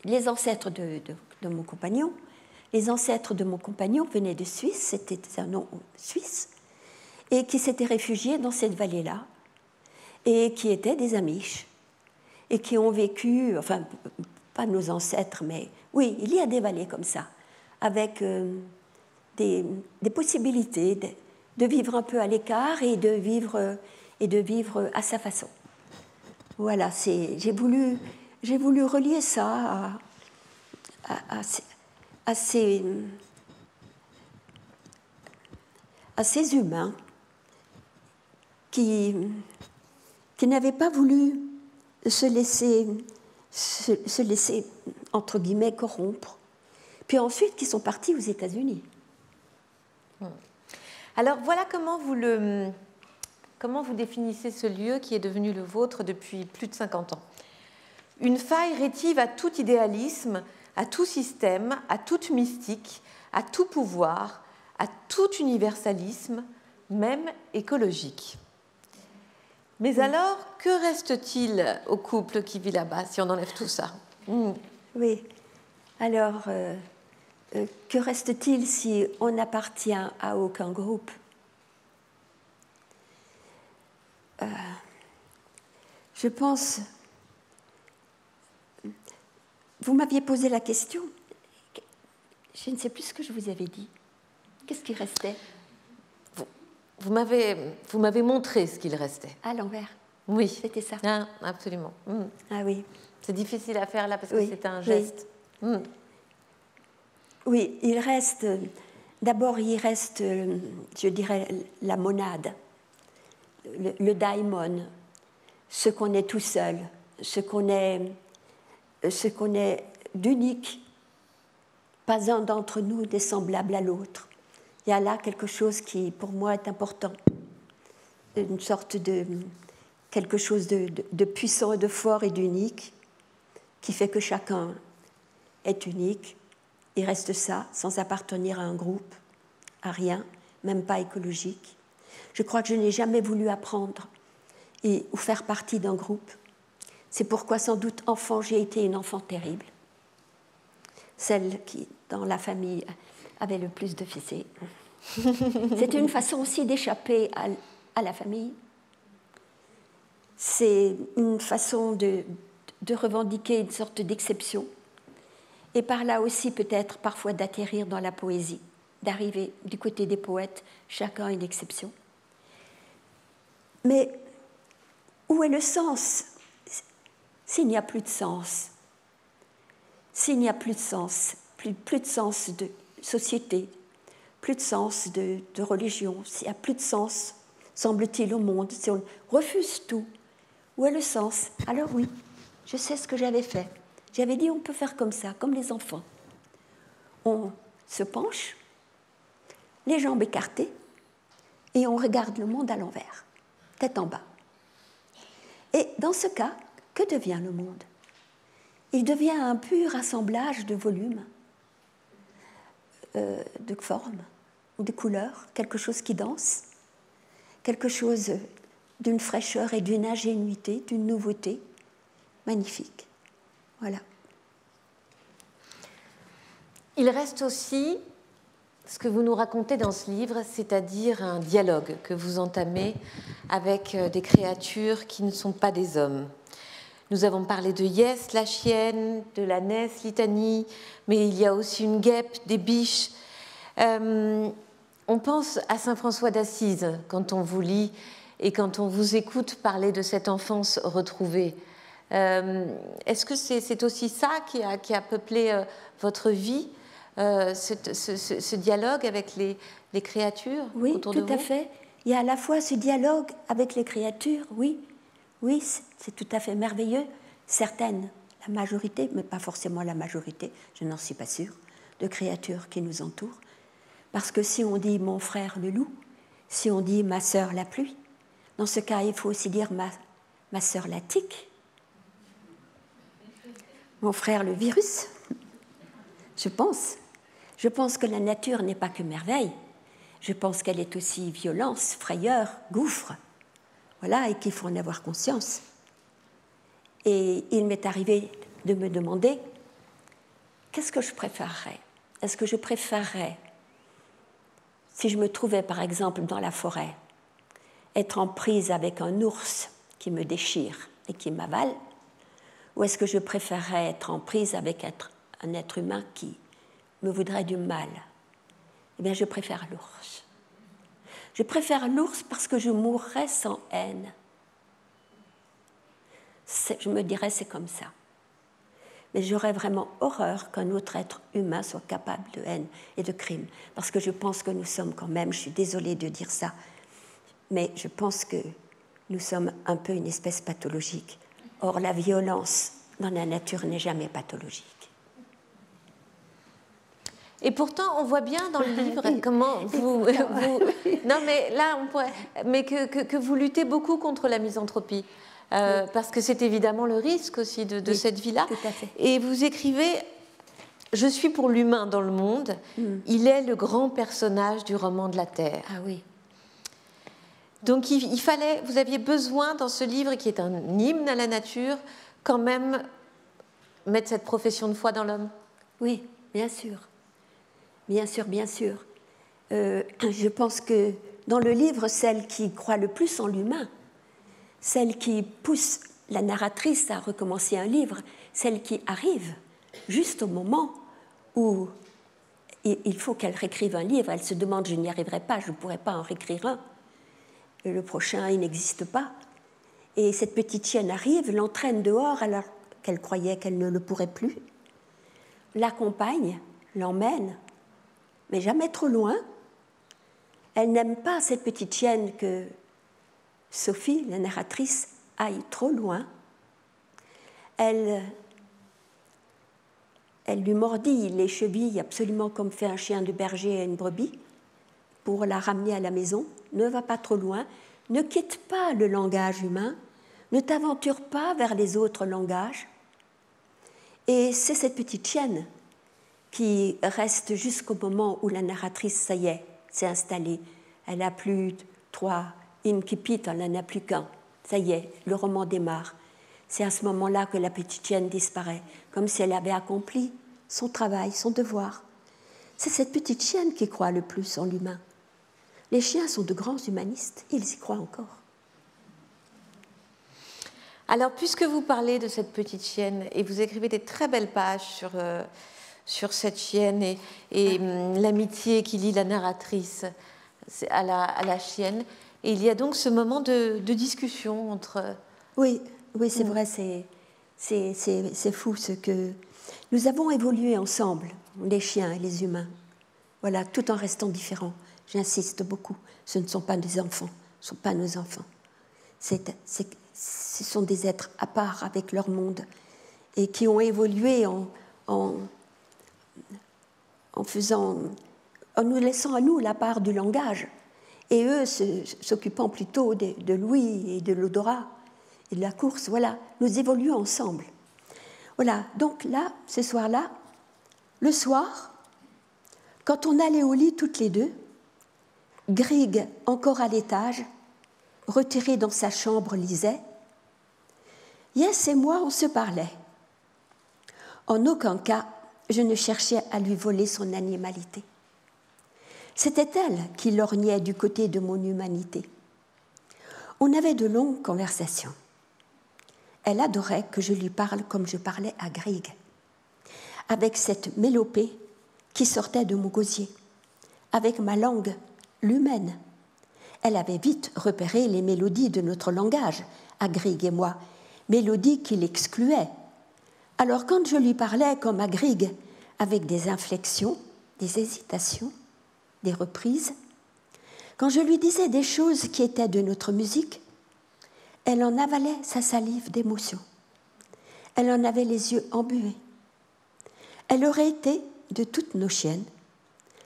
les ancêtres de mon compagnon. Les ancêtres de mon compagnon venaient de Suisse, c'était un nom suisse, et qui s'étaient réfugiés dans cette vallée-là, et qui étaient des Amish, et qui ont vécu, enfin, pas nos ancêtres, mais oui, il y a des vallées comme ça, avec des possibilités de vivre un peu à l'écart et de vivre à sa façon. Voilà, j'ai voulu relier ça à ces humains qui n'avaient pas voulu se laisser, entre guillemets, corrompre, puis ensuite qui sont partis aux États-Unis. Alors voilà comment vous définissez ce lieu qui est devenu le vôtre depuis plus de 50 ans. Une faille rétive à tout idéalisme, à tout système, à toute mystique, à tout pouvoir, à tout universalisme, même écologique. Mais alors, que reste-t-il au couple qui vit là-bas si on enlève tout ça ? Oui, alors, que reste-t-il si on n'appartient à aucun groupe ? Je pense... Vous m'aviez posé la question. Je ne sais plus ce que je vous avais dit. Qu'est-ce qui restait ? Vous m'avez montré ce qu'il restait. À l'envers. Oui. C'était ça. Ah, absolument. Ah oui. C'est difficile à faire là parce que c'était un geste. Oui. Oui, il reste... D'abord, il reste, je dirais, la monade, le daimon, ce qu'on est tout seul, ce qu'on est d'unique. Pas un d'entre nous n'est semblable à l'autre. Il y a là quelque chose qui, pour moi, est important. Une sorte de... quelque chose de puissant et de fort et d'unique, qui fait que chacun est unique. Il reste ça, sans appartenir à un groupe, à rien, même pas écologique. Je crois que je n'ai jamais voulu apprendre ou faire partie d'un groupe. C'est pourquoi, sans doute, enfant, j'ai été une enfant terrible. Celle qui, dans la famille, avait le plus de fessées. C'était une façon aussi d'échapper à la famille. C'est une façon de revendiquer une sorte d'exception. Et par là aussi, peut-être, parfois, d'atterrir dans la poésie, d'arriver du côté des poètes, chacun une exception. Mais où est le sens ? S'il n'y a plus de sens, s'il n'y a plus de sens, plus de sens de société, plus de sens de religion, s'il n'y a plus de sens, semble-t-il, au monde, si on refuse tout, où est le sens ? Alors oui, je sais ce que j'avais fait. J'avais dit on peut faire comme ça, comme les enfants. On se penche, les jambes écartées, et on regarde le monde à l'envers, tête en bas. Et dans ce cas, que devient le monde ? Il devient un pur assemblage de volumes, de formes ou de couleurs, quelque chose qui danse, quelque chose d'une fraîcheur et d'une ingénuité, d'une nouveauté magnifique. Voilà. Il reste aussi ce que vous nous racontez dans ce livre, c'est-à-dire un dialogue que vous entamez avec des créatures qui ne sont pas des hommes. Nous avons parlé de Yes, la chienne, de la Ness, Litanie, mais il y a aussi une guêpe, des biches. On pense à saint François d'Assise quand on vous lit et quand on vous écoute parler de cette enfance retrouvée. Est-ce que c'est aussi ça qui a peuplé votre vie, ce dialogue avec les créatures autour de vous ? Oui, tout à fait. Il y a à la fois ce dialogue avec les créatures, oui, c'est tout à fait merveilleux. Certaines, la majorité, mais pas forcément la majorité, je n'en suis pas sûre, de créatures qui nous entourent. Parce que si on dit mon frère le loup, si on dit ma sœur la pluie, dans ce cas, il faut aussi dire ma sœur la tique, mon frère le virus. Je pense que la nature n'est pas que merveille. Je pense qu'elle est aussi violence, frayeur, gouffre. Voilà, et qu'il faut en avoir conscience. Et il m'est arrivé de me demander, qu'est-ce que je préférerais? Est-ce que je préférerais, si je me trouvais par exemple dans la forêt, être en prise avec un ours qui me déchire et qui m'avale, ou est-ce que je préférerais être en prise avec un être humain qui me voudrait du mal? Eh bien, je préfère l'ours. Je préfère l'ours parce que je mourrais sans haine. Je me dirais, c'est comme ça. Mais j'aurais vraiment horreur qu'un autre être humain soit capable de haine et de crime. Parce que je pense que nous sommes quand même, je suis désolée de dire ça, mais je pense que nous sommes un peu une espèce pathologique. Or, la violence dans la nature n'est jamais pathologique. Et pourtant, on voit bien dans le livre comment vous non, mais là, on pourrait, mais que vous luttez beaucoup contre la misanthropie, parce que c'est évidemment le risque aussi de cette vie-là. Tout à fait. Et vous écrivez, je suis pour l'humain dans le monde. Il est le grand personnage du roman de la Terre. Ah oui. Donc, il fallait, vous aviez besoin dans ce livre qui est un hymne à la nature, quand même mettre cette profession de foi dans l'homme. Oui, bien sûr. Bien sûr, bien sûr. Je pense que dans le livre, celle qui croit le plus en l'humain, celle qui pousse la narratrice à recommencer un livre, celle qui arrive juste au moment où il faut qu'elle réécrive un livre, elle se demande, je n'y arriverai pas, je ne pourrai pas en réécrire un. Le prochain, il n'existe pas. Et cette petite chienne arrive, l'entraîne dehors alors qu'elle croyait qu'elle ne le pourrait plus, l'accompagne, l'emmène, mais jamais trop loin. Elle n'aime pas cette petite chienne que Sophie, la narratrice, aille trop loin. Elle lui mordit les chevilles absolument comme fait un chien de berger à une brebis pour la ramener à la maison. Ne va pas trop loin, ne quitte pas le langage humain, ne t'aventure pas vers les autres langages. Et c'est cette petite chienne qui reste jusqu'au moment où la narratrice, ça y est, s'est installée. Elle n'a plus 3 incipits, elle n'en a plus qu'un. Ça y est, le roman démarre. C'est à ce moment-là que la petite chienne disparaît, comme si elle avait accompli son travail, son devoir. C'est cette petite chienne qui croit le plus en l'humain. Les chiens sont de grands humanistes, ils y croient encore. Alors, puisque vous parlez de cette petite chienne, et vous écrivez des très belles pages sur cette chienne et l'amitié qui lie la narratrice à la chienne, et il y a donc ce moment de discussion entre... Oui, c'est vrai, c'est fou ce que... Nous avons évolué ensemble, les chiens et les humains, voilà, tout en restant différents. J'insiste beaucoup, ce ne sont pas des enfants, ce ne sont pas nos enfants. Ce sont des êtres à part avec leur monde et qui ont évolué en nous laissant à nous la part du langage et eux s'occupant plutôt de l'ouïe et de l'odorat et de la course. Voilà, nous évoluons ensemble. Voilà, donc là, ce soir-là, le soir, quand on allait au lit toutes les deux, Grieg, encore à l'étage, retiré dans sa chambre, lisait. Yes et moi, on se parlait. En aucun cas, je ne cherchais à lui voler son animalité. C'était elle qui lorgnait du côté de mon humanité. On avait de longues conversations. Elle adorait que je lui parle comme je parlais à Grieg, avec cette mélopée qui sortait de mon gosier, avec ma langue, l'humaine. Elle avait vite repéré les mélodies de notre langage, à Grieg et moi, mélodies qui l'excluaient. Alors quand je lui parlais comme à Grieg, avec des inflexions, des hésitations, des reprises, quand je lui disais des choses qui étaient de notre musique, elle en avalait sa salive d'émotion. Elle en avait les yeux embués. Elle aurait été, de toutes nos chiennes,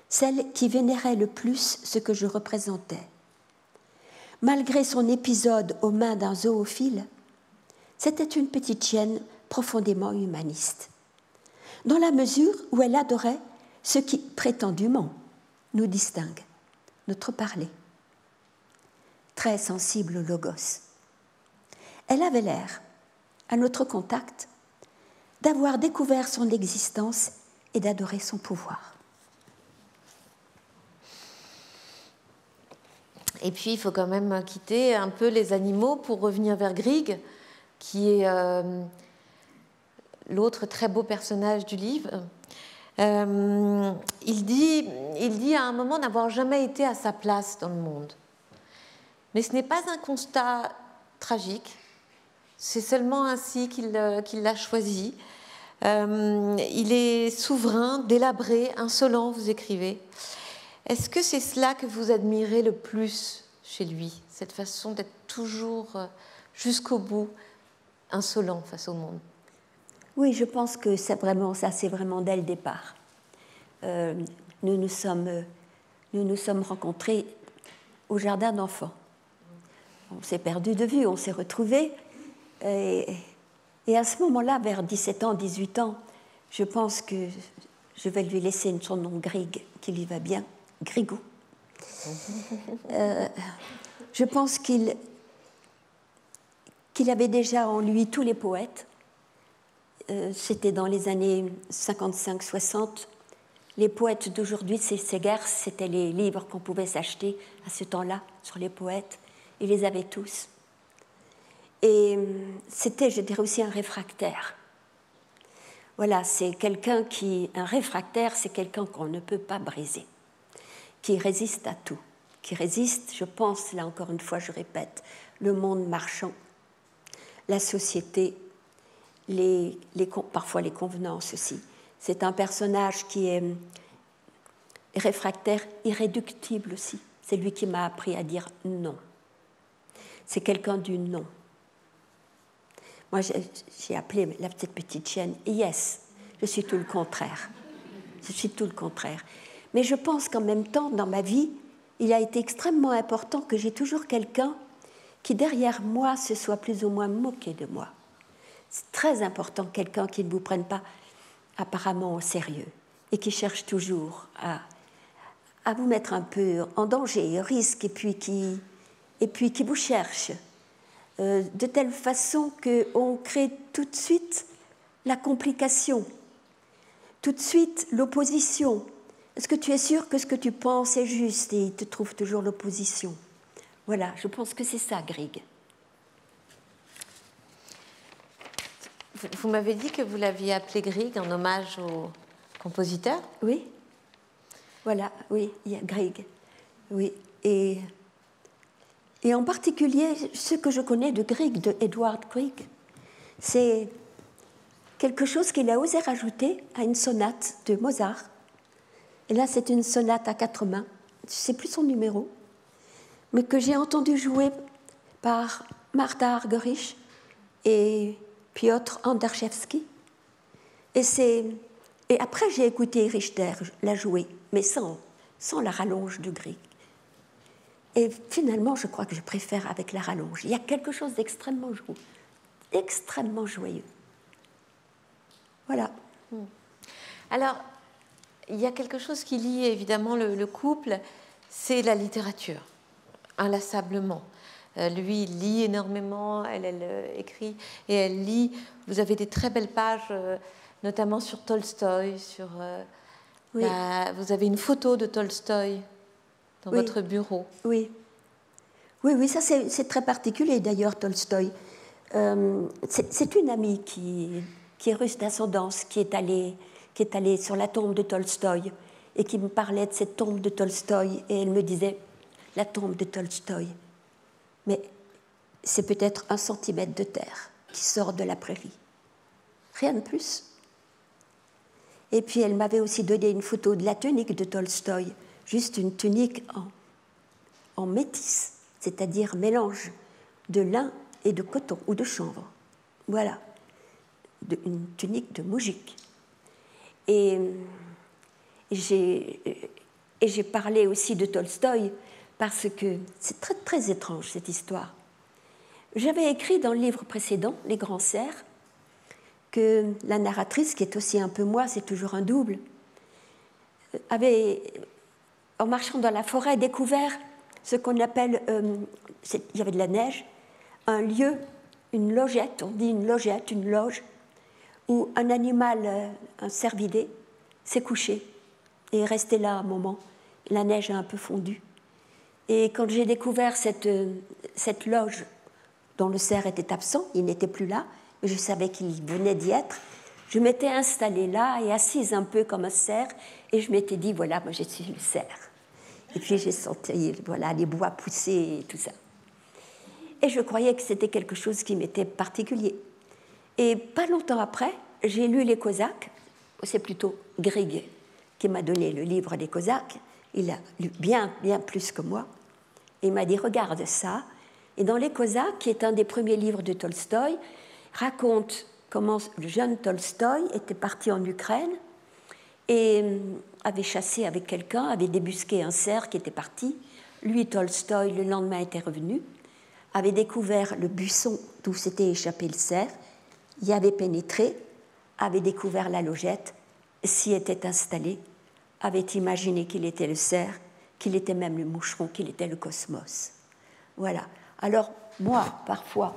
celle qui vénérait le plus ce que je représentais. Malgré son épisode aux mains d'un zoophile, c'était une petite chienne profondément humaniste, dans la mesure où elle adorait ce qui, prétendument, nous distingue, notre parler. Très sensible au logos. Elle avait l'air, à notre contact, d'avoir découvert son existence et d'adorer son pouvoir. Et puis, il faut quand même quitter un peu les animaux pour revenir vers Grieg, qui est l'autre très beau personnage du livre. Il dit à un moment n'avoir jamais été à sa place dans le monde. Mais ce n'est pas un constat tragique, c'est seulement ainsi qu'il l'a choisi. Il est souverain, délabré, insolent, vous écrivez. Est-ce que c'est cela que vous admirez le plus chez lui, cette façon d'être toujours jusqu'au bout insolent face au monde? Oui, je pense que c'est vraiment dès le départ. Nous nous sommes rencontrés au jardin d'enfants. On s'est perdus de vue, on s'est retrouvés. Et à ce moment-là, vers 17 ans, 18 ans, je pense que je vais lui laisser son nom Grieg, qui lui va bien, Grigou. Je pense qu'il avait déjà en lui tous les poètes. C'était dans les années 55-60. Les poètes d'aujourd'hui, c'est guerre, c'était les livres qu'on pouvait s'acheter à ce temps-là sur les poètes. Il les avait tous. Et c'était, je dirais aussi, un réfractaire. Voilà, c'est quelqu'un un réfractaire, c'est quelqu'un qu'on ne peut pas briser, qui résiste à tout, qui résiste, je pense, là encore une fois, je répète, le monde marchand, la société, parfois les convenances aussi. C'est un personnage qui est réfractaire, irréductible aussi. C'est lui qui m'a appris à dire non. C'est quelqu'un du non. Moi, j'ai appelé cette petite chienne Yes. Je suis tout le contraire. Je suis tout le contraire. Mais je pense qu'en même temps, dans ma vie, il a été extrêmement important que j'ai toujours quelqu'un qui, derrière moi, se soit plus ou moins moqué de moi. C'est très important, quelqu'un qui ne vous prenne pas apparemment au sérieux et qui cherche toujours à vous mettre un peu en danger, au risque, et puis qui vous cherche de telle façon qu'on crée tout de suite la complication, tout de suite l'opposition. Est-ce que tu es sûr que ce que tu penses est juste? Et il te trouve toujours l'opposition. Voilà, je pense que c'est ça, Grieg. Vous m'avez dit que vous l'aviez appelé Grieg en hommage au compositeur? Oui. Voilà, oui, il y a Grieg. Oui, et en particulier, ce que je connais de Grieg, de Edward Grieg, c'est quelque chose qu'il a osé rajouter à une sonate de Mozart. Et là, c'est une sonate à 4 mains, je ne sais plus son numéro, mais que j'ai entendu jouer par Martha Argerich et Piotr Anderszewski. Et après, j'ai écouté Richter la jouer, mais sans la rallonge de Grieg. Et finalement, je crois que je préfère avec la rallonge. Il y a quelque chose d'extrêmement joyeux. Voilà. Alors, il y a quelque chose qui lie évidemment le couple, c'est la littérature, inlassablement. Lui, il lit énormément, elle écrit et elle lit. Vous avez des très belles pages, notamment sur Tolstoï. Oui. Vous avez une photo de Tolstoï dans votre bureau. Oui, ça c'est très particulier d'ailleurs, Tolstoï. C'est une amie qui est russe d'ascendance, qui est allée sur la tombe de Tolstoï et qui me parlait de cette tombe de Tolstoï, et elle me disait, la tombe de Tolstoï, mais c'est peut-être 1 centimètre de terre qui sort de la prairie. Rien de plus. Et puis elle m'avait aussi donné une photo de la tunique de Tolstoï, juste une tunique en métis, c'est-à-dire mélange de lin et de coton ou de chanvre. Voilà. une tunique de moujik. Et j'ai parlé aussi de Tolstoï parce que c'est très, très étrange cette histoire. J'avais écrit dans le livre précédent, Les Grands Cerfs, que la narratrice, qui est aussi un peu moi, c'est toujours un double, avait, en marchant dans la forêt, découvert ce qu'on appelle, il y avait de la neige, un lieu, une logette, on dit une logette, une loge, où un animal, un cervidé, s'est couché et est resté là un moment. La neige a un peu fondu. Et quand j'ai découvert cette loge dont le cerf était absent, il n'était plus là, mais je savais qu'il venait d'y être, je m'étais installée là et assise un peu comme un cerf, et je m'étais dit, voilà, moi je suis le cerf. Et puis j'ai senti, voilà, les bois pousser et tout ça. Et je croyais que c'était quelque chose qui m'était particulier. Et pas longtemps après, j'ai lu Les Cosaques, c'est plutôt Grieg qui m'a donné le livre des Cosaques, il a lu bien, bien plus que moi, et il m'a dit, regarde ça. Et dans Les Cosaques, qui est un des premiers livres de Tolstoï, raconte comment le jeune Tolstoï était parti en Ukraine et avait chassé avec quelqu'un, avait débusqué un cerf qui était parti. Lui, Tolstoï, le lendemain était revenu, avait découvert le buisson d'où s'était échappé le cerf, y avait pénétré, avait découvert la logette, s'y était installé, avait imaginé qu'il était le cerf, qu'il était même le moucheron, qu'il était le cosmos. Voilà. Alors, moi, parfois,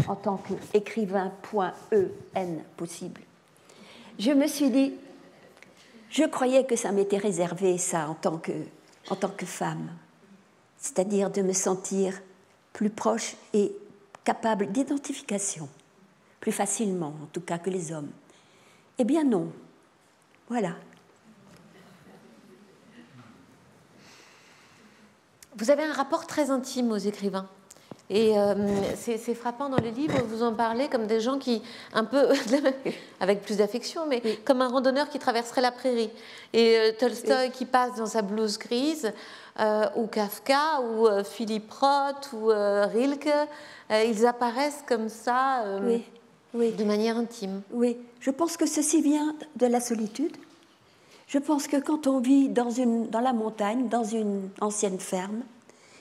en tant qu'écrivain .en possible, je me suis dit, je croyais que ça m'était réservé, ça, en tant que femme, c'est-à-dire de me sentir plus proche et capable d'identification, plus facilement, en tout cas, que les hommes. Eh bien non. Voilà. Vous avez un rapport très intime aux écrivains. Et c'est frappant dans les livres, vous en parlez comme des gens qui, un peu, avec plus d'affection, mais comme un randonneur qui traverserait la prairie. Et Tolstoï qui passe dans sa blouse grise, ou Kafka, ou Philippe Roth, ou Rilke, ils apparaissent comme ça, de manière intime. Oui, je pense que ceci vient de la solitude. Je pense que quand on vit dans la montagne, dans une ancienne ferme,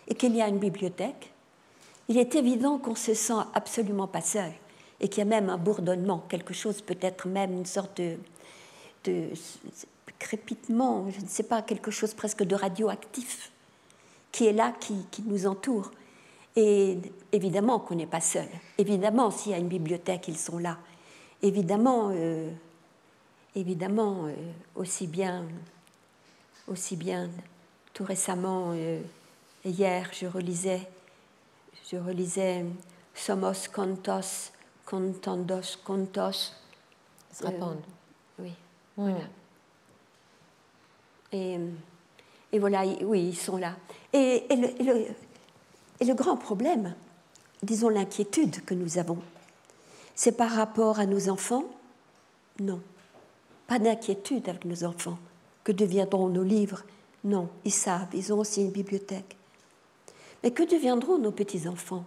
et qu'il y a une bibliothèque, il est évident qu'on ne se sent absolument pas seul et qu'il y a même un bourdonnement, quelque chose, peut-être même une sorte de crépitement, je ne sais pas, quelque chose presque de radioactif qui est là, qui nous entoure. Et évidemment qu'on n'est pas seul. Évidemment, s'il y a une bibliothèque, ils sont là. Évidemment, aussi bien tout récemment, hier, je relisais Somos contos, contandos, contos. Se répandent. Oui, voilà. Et voilà, oui, ils sont là. Et le grand problème, disons l'inquiétude que nous avons, c'est par rapport à nos enfants? Non, pas d'inquiétude avec nos enfants. Que deviendront nos livres? Non, ils savent, ils ont aussi une bibliothèque. Mais que deviendront nos petits-enfants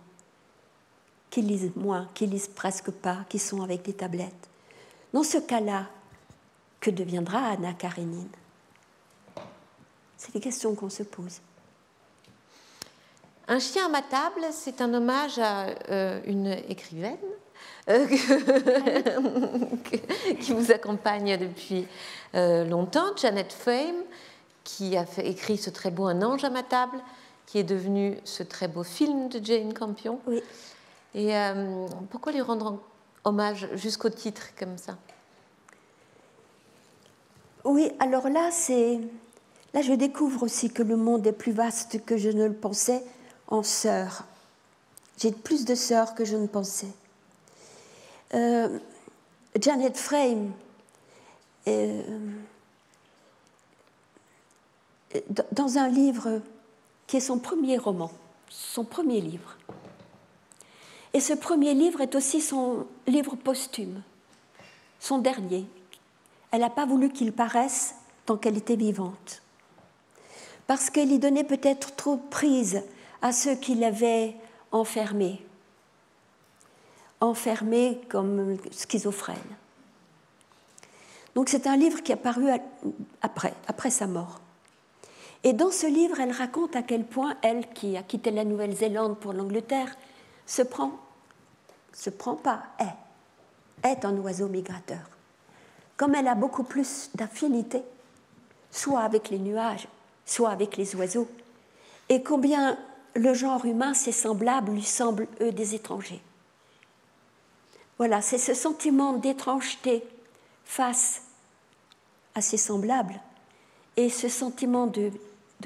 qui lisent moins, qui lisent presque pas, qui sont avec des tablettes? Dans ce cas-là, que deviendra Anna Karénine? C'est des questions qu'on se pose. Un chien à ma table, c'est un hommage à une écrivaine qui vous accompagne depuis longtemps, Janet Frame, qui a écrit ce très beau Un ange à ma table, qui est devenu ce très beau film de Jane Campion. Oui. Et pourquoi lui rendre hommage jusqu'au titre comme ça? Oui, alors là, je découvre aussi que le monde est plus vaste que je ne le pensais en sœurs. J'ai plus de sœurs que je ne pensais. Janet Frame, dans un livre qui est son premier roman, son premier livre. Et ce premier livre est aussi son livre posthume, son dernier. Elle n'a pas voulu qu'il paraisse tant qu'elle était vivante, parce qu'elle y donnait peut-être trop de prise à ceux qui l'avaient enfermée. enfermé comme schizophrène. Donc c'est un livre qui est apparu après sa mort. Et dans ce livre, elle raconte à quel point elle, qui a quitté la Nouvelle-Zélande pour l'Angleterre, est un oiseau migrateur. Comme elle a beaucoup plus d'affinité, soit avec les nuages, soit avec les oiseaux, et combien le genre humain, ses semblables, lui semblent, eux, des étrangers. Voilà, c'est ce sentiment d'étrangeté face à ses semblables et ce sentiment de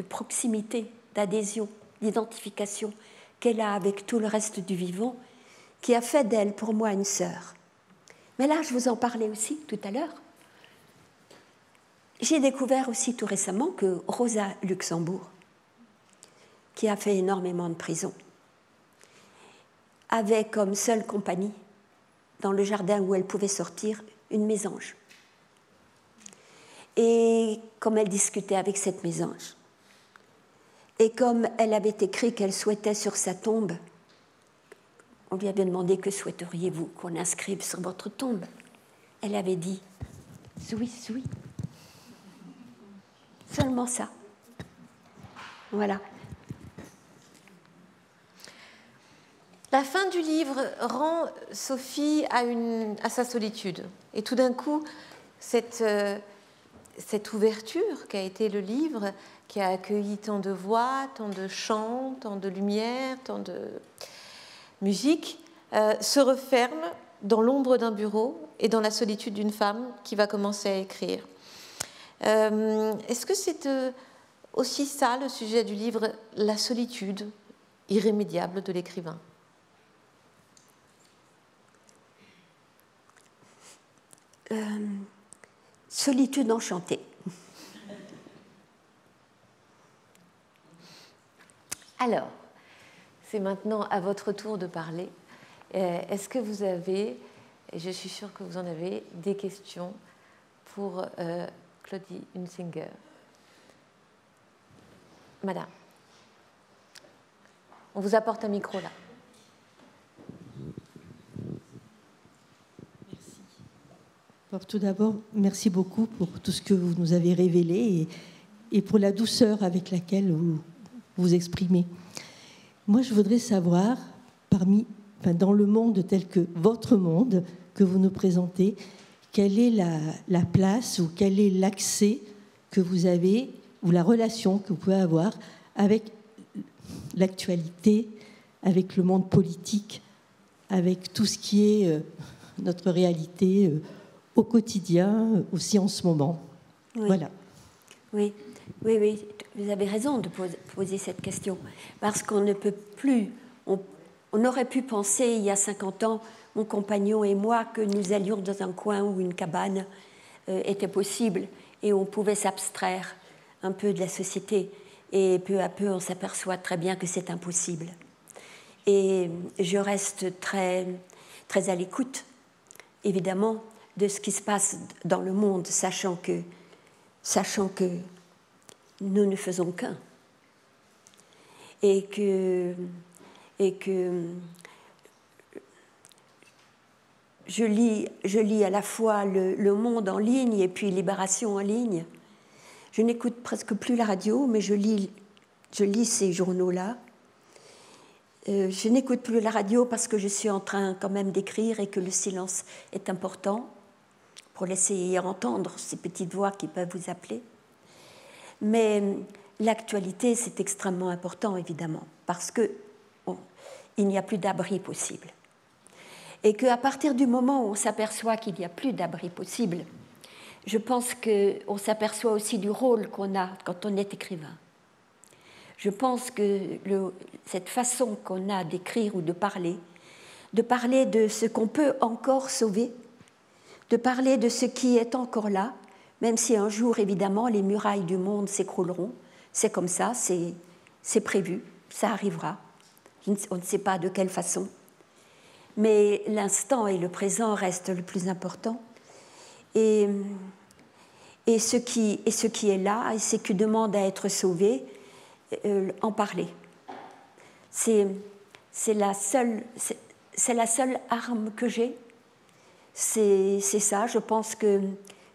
proximité, d'adhésion, d'identification qu'elle a avec tout le reste du vivant, qui a fait d'elle, pour moi, une sœur. Mais là, je vous en parlais aussi tout à l'heure. J'ai découvert aussi tout récemment que Rosa Luxembourg, qui a fait énormément de prison, avait comme seule compagnie, dans le jardin où elle pouvait sortir, une mésange. Et comme elle discutait avec cette mésange, et comme elle avait écrit qu'elle souhaitait sur sa tombe, on lui avait demandé « Que souhaiteriez-vous qu'on inscrive sur votre tombe ?» Elle avait dit « Zoui, zoui ». Seulement ça. Voilà. La fin du livre rend Sophie à sa solitude. Et tout d'un coup, cette ouverture qu'a été le livre, qui a accueilli tant de voix, tant de chants, tant de lumière, tant de musique, se referme dans l'ombre d'un bureau et dans la solitude d'une femme qui va commencer à écrire. Est-ce que c'est aussi ça le sujet du livre, la solitude irrémédiable de l'écrivain ? Solitude enchantée. Alors, c'est maintenant à votre tour de parler. Est-ce que vous avez, et je suis sûre que vous en avez, des questions pour Claudie Hunsinger? Madame, on vous apporte un micro là. Alors, tout d'abord, merci beaucoup pour tout ce que vous nous avez révélé et pour la douceur avec laquelle vous vous exprimez. Moi, je voudrais savoir, dans le monde tel que votre monde que vous nous présentez, quelle est la place ou quel est l'accès que vous avez ou la relation que vous pouvez avoir avec l'actualité, avec le monde politique, avec tout ce qui est notre réalité au quotidien, aussi en ce moment. Oui. Voilà. Oui, vous avez raison de poser cette question, parce qu'on ne peut plus, on aurait pu penser il y a 50 ans, mon compagnon et moi, que nous allions dans un coin où une cabane était possible et on pouvait s'abstraire un peu de la société. Et peu à peu, on s'aperçoit très bien que c'est impossible. Et je reste très, très à l'écoute, évidemment, de ce qui se passe dans le monde, sachant que nous ne faisons qu'un. Et que je lis à la fois le Monde en ligne et puis Libération en ligne. Je n'écoute presque plus la radio, mais je lis ces journaux-là. Je n'écoute plus la radio parce que je suis en train quand même d'écrire et que le silence est important pour laisser entendre ces petites voix qui peuvent vous appeler. Mais l'actualité, c'est extrêmement important, évidemment, parce qu'il n'y a plus d'abri possible. Et qu'à partir du moment où on s'aperçoit qu'il n'y a plus d'abri possible, je pense qu'on s'aperçoit aussi du rôle qu'on a quand on est écrivain. Je pense que cette façon qu'on a d'écrire ou de parler de ce qu'on peut encore sauver, de parler de ce qui est encore là, même si un jour, évidemment, les murailles du monde s'écrouleront. C'est comme ça, c'est prévu, ça arrivera. On ne sait pas de quelle façon. Mais l'instant et le présent restent le plus important. Et ce qui est là, et ce qui demande à être sauvé, en parler. C'est la seule... c'est la seule arme que j'ai. C'est ça, je pense que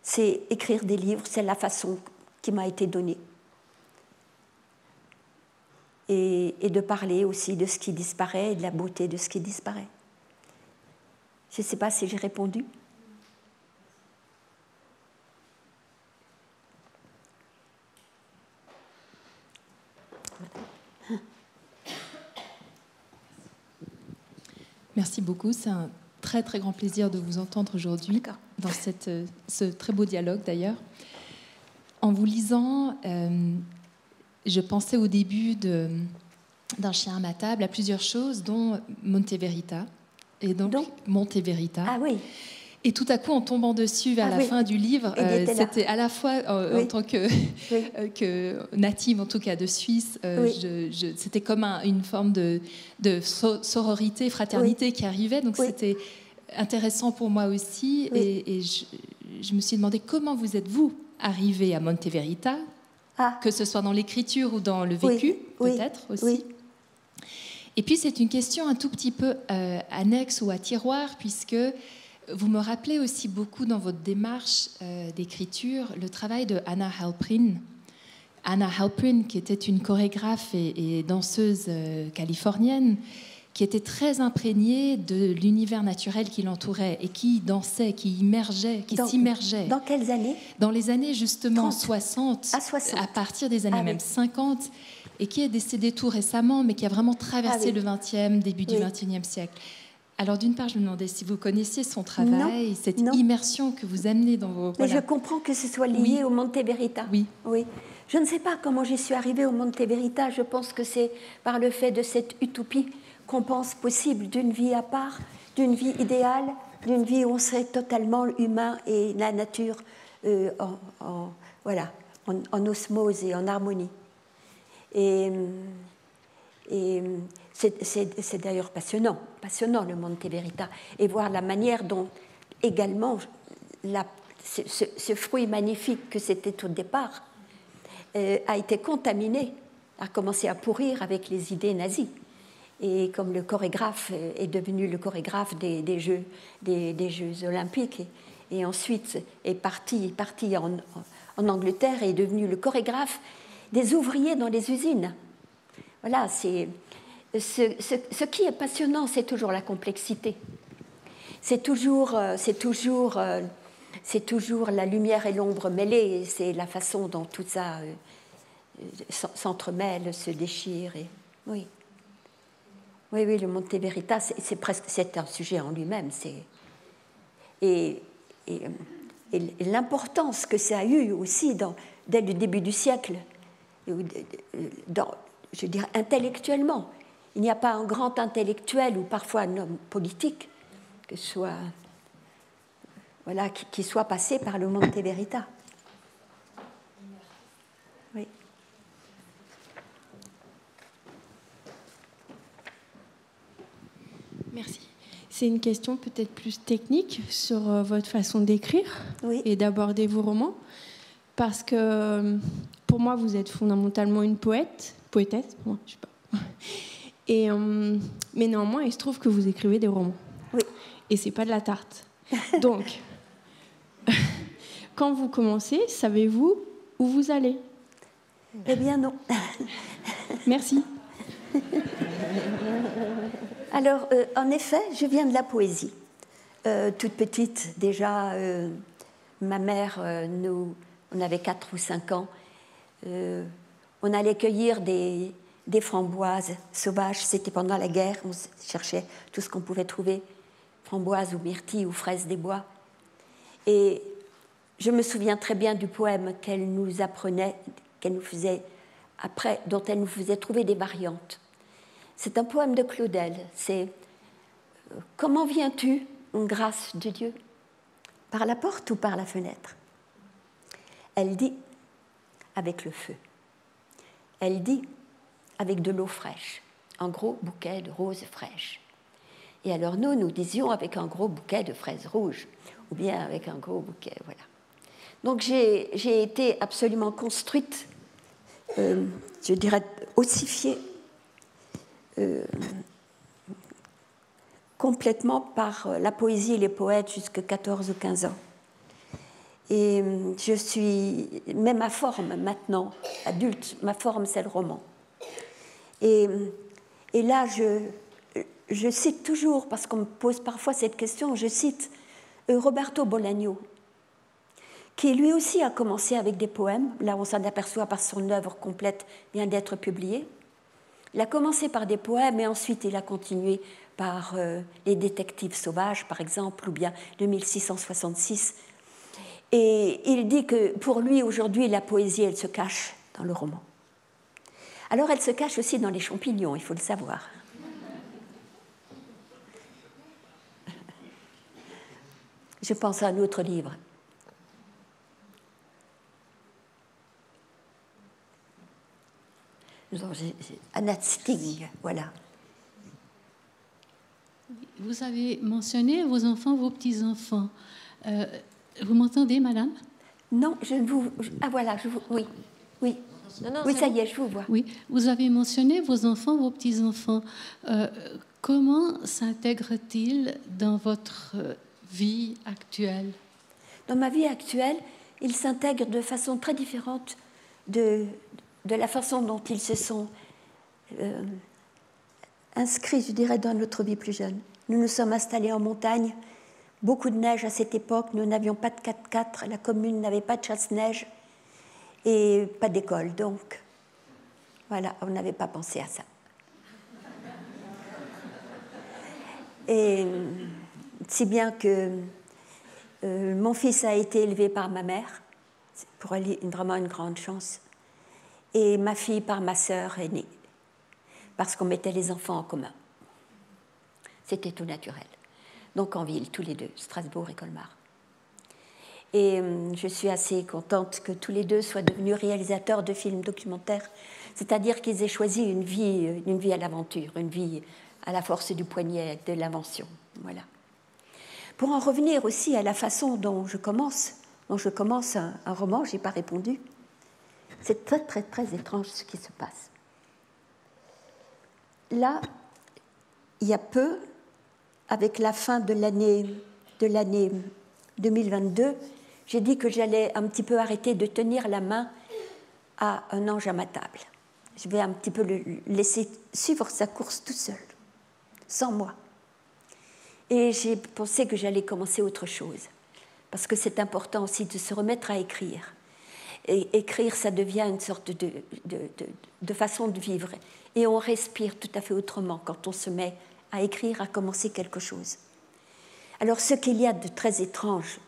c'est écrire des livres, c'est la façon qui m'a été donnée. Et de parler aussi de ce qui disparaît et de la beauté de ce qui disparaît. Je ne sais pas si j'ai répondu. Merci beaucoup. C'est un très très grand plaisir de vous entendre aujourd'hui dans ce très beau dialogue d'ailleurs. En vous lisant, je pensais au début d'un chien à ma table à plusieurs choses, dont Monteverita. Et donc Monteverita. Ah oui. Et tout à coup, en tombant dessus vers la fin du livre, c'était à la fois en tant que native, en tout cas de Suisse, c'était comme une forme de sororité, fraternité qui arrivait. Donc c'était intéressant pour moi aussi. Et je me suis demandé comment vous êtes-vous arrivé à Monteverita, que ce soit dans l'écriture ou dans le vécu, peut-être aussi. Oui. Et puis c'est une question un tout petit peu annexe ou à tiroir, puisque vous me rappelez aussi beaucoup dans votre démarche d'écriture le travail de Anna Halprin. Anna Halprin, qui était une chorégraphe et danseuse californienne, qui était très imprégnée de l'univers naturel qui l'entourait et qui dansait, qui immergeait, qui s'immergeait. Dans quelles années? Dans les années justement 60, à partir des années même 50, et qui est décédée tout récemment, mais qui a vraiment traversé le 20e, début du 21e siècle. Alors d'une part, je me demandais si vous connaissiez son travail, cette immersion que vous amenez dans vos... Mais je comprends que ce soit lié au Monteverita. Oui. Je ne sais pas comment j'y suis arrivée au Monteverita. Je pense que c'est par le fait de cette utopie qu'on pense possible d'une vie à part, d'une vie idéale, d'une vie où on serait totalement humain et la nature en osmose et en harmonie. Et c'est d'ailleurs passionnant le Monteverita, et voir la manière dont également ce fruit magnifique que c'était au départ a été contaminé, a commencé à pourrir avec les idées nazies. Et comme le chorégraphe est devenu le chorégraphe des Jeux olympiques, et ensuite est parti en Angleterre et est devenu le chorégraphe des ouvriers dans les usines. Voilà, ce qui est passionnant, c'est toujours la complexité. C'est toujours la lumière et l'ombre mêlées, et c'est la façon dont tout ça s'entremêle, se déchire. Oui, le Monteverita, c'est un sujet en lui-même. Et l'importance que ça a eu aussi dès le début du siècle, je dirais intellectuellement. Il n'y a pas un grand intellectuel ou parfois un homme politique qui soit passé par le Monteverita. Oui. Merci. C'est une question peut-être plus technique sur votre façon d'écrire et d'aborder vos romans. Parce que pour moi, vous êtes fondamentalement une poétesse, pour moi, je sais pas. Mais néanmoins, il se trouve que vous écrivez des romans. Oui. Et c'est pas de la tarte. Donc, quand vous commencez, savez-vous où vous allez? Eh bien non. Merci. Alors, en effet, je viens de la poésie. Toute petite, déjà, ma mère, on avait 4 ou 5 ans, on allait cueillir des framboises sauvages. C'était pendant la guerre, on cherchait tout ce qu'on pouvait trouver, framboises ou myrtilles ou fraises des bois. Et je me souviens très bien du poème qu'elle nous apprenait, qu'elle nous faisait après, dont elle nous faisait trouver des variantes. C'est un poème de Claudel. C'est « Comment viens-tu, grâce de Dieu? Par la porte ou par la fenêtre ?» Elle dit « Avec le feu ». Elle dit « Avec de l'eau fraîche, un gros bouquet de roses fraîches. » Et alors nous disions avec un gros bouquet de fraises rouges, ou bien avec un gros bouquet, voilà. Donc j'ai été absolument construite, je dirais ossifiée, complètement par la poésie et les poètes jusqu'à 14 ou 15 ans. Et je suis, même ma forme maintenant, adulte, ma forme c'est le roman. Et là, je cite toujours, parce qu'on me pose parfois cette question, je cite Roberto Bolaño, qui lui aussi a commencé avec des poèmes. Là, on s'en aperçoit parce que son œuvre complète vient d'être publiée. Il a commencé par des poèmes et ensuite il a continué par Les Détectives sauvages, par exemple, ou bien 2666. Et il dit que pour lui, aujourd'hui, la poésie, elle se cache dans le roman. Alors, elle se cache aussi dans les champignons, il faut le savoir. Je pense à un autre livre. Anna Sting, voilà. Vous avez mentionné vos enfants, vos petits-enfants. Vous m'entendez, madame? Non, je ne vous... Ah voilà, je vous... Oui, oui. Non, oui, ça y est, je vous vois. Oui, vous avez mentionné vos enfants, vos petits-enfants. Comment s'intègrent-ils dans votre vie actuelle? Dans ma vie actuelle, ils s'intègrent de façon très différente de la façon dont ils se sont inscrits, je dirais, dans notre vie plus jeune. Nous nous sommes installés en montagne, beaucoup de neige à cette époque, nous n'avions pas de 4x4, la commune n'avait pas de chasse-neige et pas d'école, donc voilà, on n'avait pas pensé à ça. Et si bien que mon fils a été élevé par ma mère, c'est pour elle vraiment une grande chance, et ma fille par ma sœur aînée, parce qu'on mettait les enfants en commun. C'était tout naturel. Donc en ville, tous les deux, Strasbourg et Colmar. Et je suis assez contente que tous les deux soient devenus réalisateurs de films documentaires, c'est-à-dire qu'ils aient choisi une vie à l'aventure, une vie à la force du poignet, de l'invention. Voilà. Pour en revenir aussi à la façon dont je commence un roman, je n'ai pas répondu. C'est très, très, très étrange ce qui se passe. Là, il y a peu, avec la fin de l'année 2022, j'ai dit que j'allais un petit peu arrêter de tenir la main à un ange à ma table. Je vais un petit peu le laisser suivre sa course tout seul, sans moi. Et j'ai pensé que j'allais commencer autre chose, parce que c'est important aussi de se remettre à écrire. Et écrire, ça devient une sorte de façon de vivre. Et on respire tout à fait autrement quand on se met à écrire, à commencer quelque chose. Alors, ce qu'il y a de très étrange,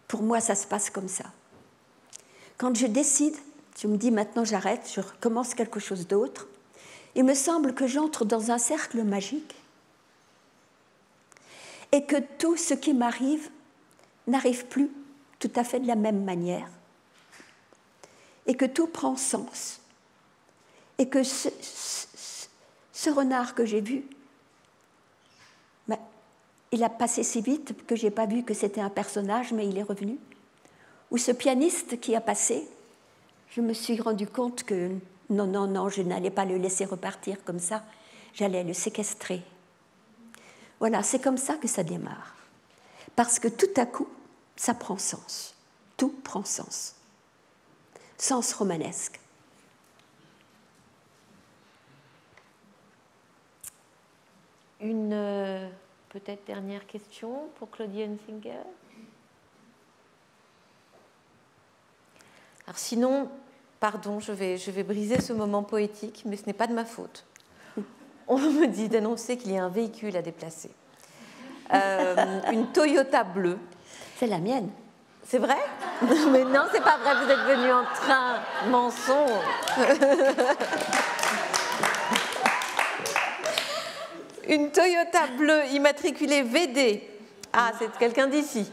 pour moi, ça se passe comme ça. Quand je décide, je me dis maintenant j'arrête, je recommence quelque chose d'autre, il me semble que j'entre dans un cercle magique et que tout ce qui m'arrive n'arrive plus tout à fait de la même manière, et que tout prend sens, et que ce renard que j'ai vu, ben, il a passé si vite que je n'ai pas vu que c'était un personnage, mais il est revenu. Ou ce pianiste qui a passé, je me suis rendu compte que non, je n'allais pas le laisser repartir comme ça, j'allais le séquestrer. Voilà, c'est comme ça que ça démarre. Parce que tout à coup, ça prend sens. Tout prend sens. Sens romanesque. Une peut-être dernière question pour Claudie Hunsinger. Alors sinon, pardon, je vais briser ce moment poétique, mais ce n'est pas de ma faute. On me dit d'annoncer qu'il y a un véhicule à déplacer. Une Toyota bleue. C'est la mienne. C'est vrai? Mais non, c'est pas vrai, vous êtes venu en train. Mensonge. Une Toyota bleue immatriculée VD. Ah, c'est quelqu'un d'ici.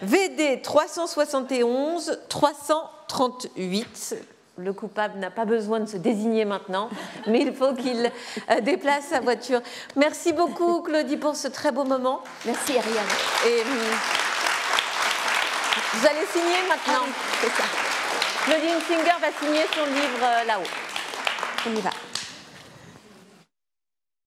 VD 371 338. Le coupable n'a pas besoin de se désigner maintenant, mais il faut qu'il déplace sa voiture. Merci beaucoup, Claudie, pour ce très beau moment. Merci, Ariane. Et vous allez signer maintenant. C'est ça. Claudie Hunsinger va signer son livre là-haut. On y va.